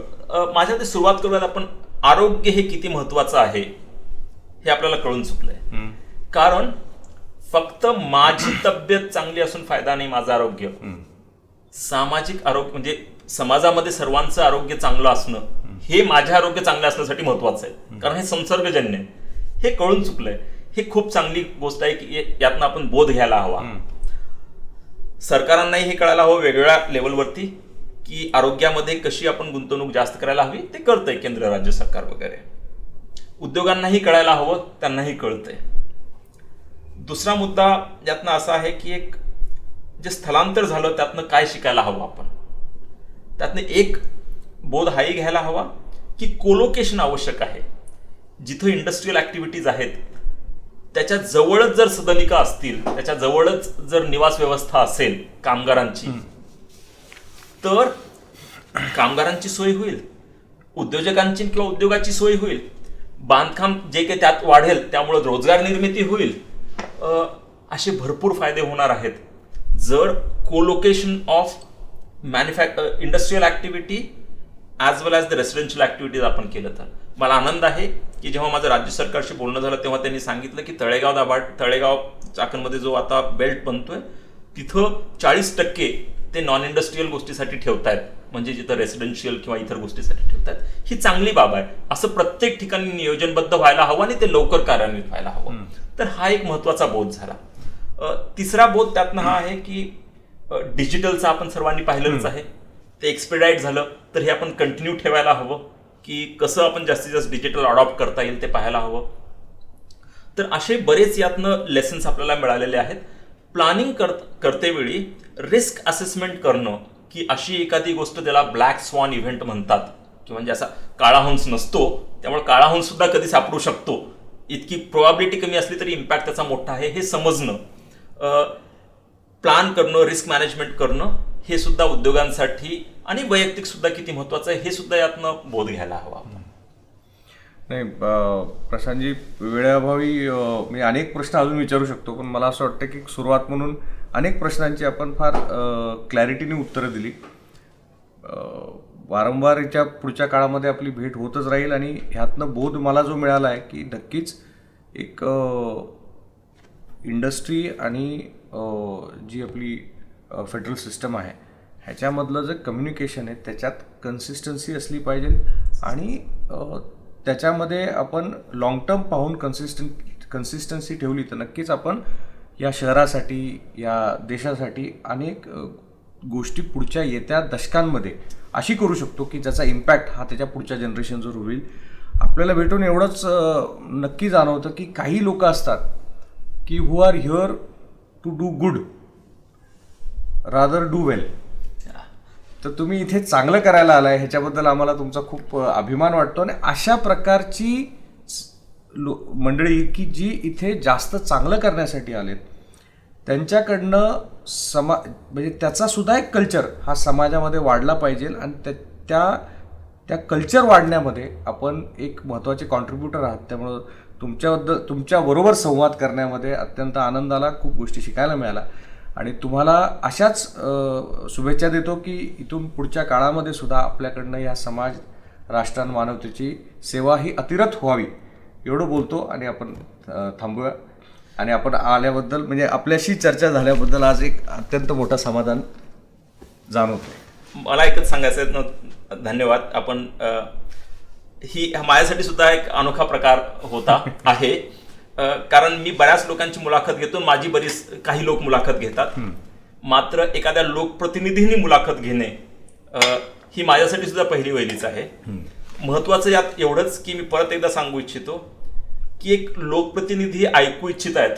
माझ्या ते सुरुवात करूयात आपण. आरोग्य हे किती महत्वाचं आहे हे आपल्याला कळून चुकलंय. कारण फक्त माझी तब्येत चांगली असून फायदा नाही. माझं आरोग्य, सामाजिक आरोग्य म्हणजे समाजामध्ये सर्वांचं आरोग्य चांगलं असणं हे माझे आरोग्य चांगलं असण्यासाठी महत्वाचं आहे. कारण हे संसर्गजन्य आहे. हे कळून चुकलंय. हे खूप चांगली गोष्ट आहे की यातनं आपण बोध घ्यायला हवा. सरकारांनाही हे कळायला हवं वेगवेगळ्या लेवलवरती की आरोग्यामध्ये कशी आपण गुंतवणूक जास्त करायला हवी. ते कळतंय केंद्र राज्य सरकार वगैरे. उद्योगांनाही कळायला हवं, त्यांनाही कळतंय. दुसरा मुद्दा यातनं असा आहे की एक जे स्थलांतर झालं त्यातनं काय शिकायला हवं आपण. त्यातनं एक बोध हाही घ्यायला हवा की कोलोकेशन आवश्यक आहे. जिथं इंडस्ट्रियल ऍक्टिव्हिटीज आहेत त्याच्या जवळच जर सदनिका असतील, त्याच्या जवळच जर निवास व्यवस्था असेल कामगारांची, तर कामगारांची सोय होईल, उद्योजकांची किंवा उद्योगाची सोय होईल, बांधकाम जे काही त्यात वाढेल त्यामुळे रोजगार निर्मिती होईल. असे भरपूर फायदे होणार आहेत जर colocation of industrial activity as well as the residential activities आपण केलं तर. मला आनंद आहे की जेव्हा माझं राज्य सरकारशी बोलणं झालं तेव्हा त्यांनी सांगितलं की तळेगाव चाकणमध्ये जो आता बेल्ट बनतोय तिथं 40% ते नॉन इंडस्ट्रियल गोष्टीसाठी ठेवतायत, म्हणजे जिथं रेसिडेन्शियल किंवा इतर गोष्टीसाठी ठेवतायत. ही चांगली बाब आहे. असं प्रत्येक ठिकाणी नियोजनबद्ध व्हायला हवं आणि ते लवकर कार्यान्वित व्हायला हवं. तर हा एक महत्वाचा बोध झाला. तिसरा बोध त्यातनं हा आहे की डिजिटलचा आपण सर्वांनी पाहिलंच आहे. ते एक्सपेडाईट झालं तर हे आपण कंटिन्यू ठेवायला हवं की कसं आपण जास्तीत जास्त डिजिटल अडॉप्ट करता येईल ते पाहायला हवं. तर असे बरेच यातनं लेसन्स आपल्याला मिळालेले आहेत. प्लॅनिंग करतेवेळी रिस्क असेसमेंट करणं की अशी एखादी गोष्ट त्याला ब्लॅक स्वान इव्हेंट म्हणतात की म्हणजे असा काळा हंस नसतो, त्यामुळे काळा हंस सुद्धा कधी सापडू शकतो, इतकी प्रोबॅबिलिटी कमी असली तरी इम्पॅक्ट त्याचा मोठा आहे हे समजणं, प्लॅन करणं, रिस्क मॅनेजमेंट करणं हे सुद्धा उद्योगांसाठी आणि वैयक्तिक सुद्धा किती महत्वाचं आहे हे सुद्धा यातनं बोध घ्यायला हवा. नाही, प्रशांतजी, वेळेअभावी मी अनेक प्रश्न अजून विचारू शकतो, पण मला असं वाटतं की सुरुवात म्हणून अनेक प्रश्नांची आपण फार क्लॅरिटीने उत्तरं दिली. वारंवार याच्या पुढच्या काळामध्ये आपली भेट होतच राहील आणि ह्यातनं बोध मला जो मिळाला आहे की नक्कीच एक इंडस्ट्री आणि जी आपली फेडरल सिस्टम आहे ह्याच्यामधलं जे कम्युनिकेशन आहे त्याच्यात कन्सिस्टन्सी असली पाहिजे आणि त्याच्यामध्ये आपण लॉंग टर्म पाहून कन्सिस्टन्सी ठेवली तर नक्कीच आपण या शहरासाठी, या देशासाठी अनेक गोष्टी पुढच्या येत्या दशकांमध्ये अशी करू शकतो की ज्याचा इम्पॅक्ट हा त्याच्या पुढच्या जनरेशनवर होईल. आपल्याला भेटून एवढंच नक्की जाणवतं की काही लोक असतात की who are here to do good rather do well. तर तुम्ही इथे चांगलं करायला आलाय ह्याच्याबद्दल आम्हाला तुमचा खूप अभिमान वाटतो. आणि अशा प्रकारची मंडळी की जी इथे जास्त चांगलं करण्यासाठी आलेत त्यांच्याकडनं म्हणजे त्याचा सुद्धा एक कल्चर हा समाजामध्ये वाढला पाहिजे आणि त्या कल्चर वाढण्यामध्ये आपण एक महत्त्वाचे कॉन्ट्रीब्युटर आहात. त्यामुळं तुमच्याबरोबर संवाद करण्यामध्ये अत्यंत आनंद आला, खूप गोष्टी शिकायला मिळाल्या आणि तुम्हाला अशाच शुभेच्छा देतो की इथून पुढच्या काळामध्ये सुद्धा आपल्याकडनं या समाज, राष्ट्र आणि मानवतेची सेवा ही अतिरथ व्हावी एवढं बोलतो आणि आपण थांबूया. आणि आपण आल्याबद्दल म्हणजे आपल्याशी चर्चा झाल्याबद्दल आज एक अत्यंत मोठं समाधान जाणवतंय. मला एकच सांगायचं आहे, धन्यवाद. आपण ही माझ्यासाठी सुद्धा एक अनोखा प्रकार होता आहे. कारण मी बऱ्याच लोकांची मुलाखत घेतो, माझी काही लोक मुलाखत घेतात, मात्र एखाद्या लोकप्रतिनिधींनी मुलाखत घेणे ही माझ्यासाठी सुद्धा पहिली वहिलीच आहे. महत्वाचं यात एवढंच की मी परत एकदा सांगू इच्छितो की एक लोकप्रतिनिधी ऐकू इच्छित आहेत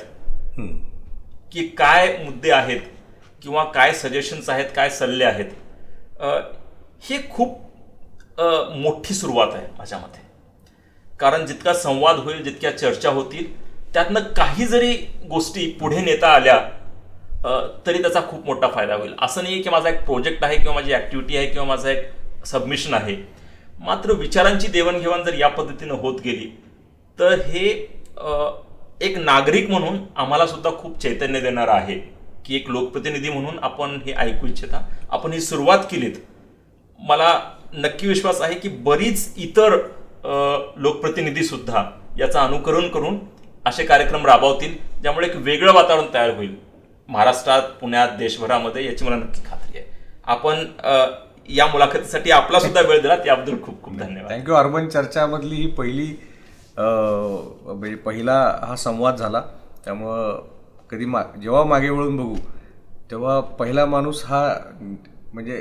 की काय मुद्दे आहेत किंवा काय सजेशन्स आहेत, काय सल्ले आहेत. हे खूप मोठी सुरुवात आहे माझ्या मते. कारण जितका संवाद होईल, जितक्या चर्चा होतील, त्यातनं काही जरी गोष्टी पुढे नेता आल्या तरी त्याचा खूप मोठा फायदा होईल. असं नाही की माझा एक प्रोजेक्ट आहे किंवा माझी ॲक्टिव्हिटी आहे किंवा माझं एक सबमिशन आहे. मात्र विचारांची देवाणघेवाण जर या पद्धतीनं होत गेली तर हे एक नागरिक म्हणून आम्हाला सुद्धा खूप चैतन्य देणारं आहे की एक लोकप्रतिनिधी म्हणून आपण हे ऐकू इच्छिता, आपण ही सुरुवात केलीत. मला नक्की विश्वास आहे की बरीच इतर लोकप्रतिनिधी सुद्धा याचं अनुकरण करून असे कार्यक्रम राबवतील, ज्यामुळे एक वेगळं वातावरण तयार होईल महाराष्ट्रात, पुण्यात, देशभरामध्ये, याची मला नक्की खात्री आहे. आपण या मुलाखतीसाठी आपला सुद्धा वेळ दिला त्याबद्दल खूप खूप धन्यवाद. थँक्यू. अर्बन चर्चामधली ही पहिली म्हणजे पहिला हा संवाद झाला. त्यामुळं कधी जेव्हा मागे वळून बघू तेव्हा पहिला माणूस हा म्हणजे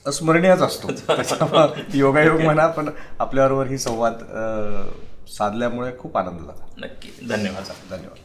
अस्मरणीयच असतो. त्याच्यामुळं योगायोग म्हणा, पण आपल्याबरोबर ही संवाद साधल्यामुळे खूप आनंद झाला. नक्की. धन्यवाद. धन्यवाद.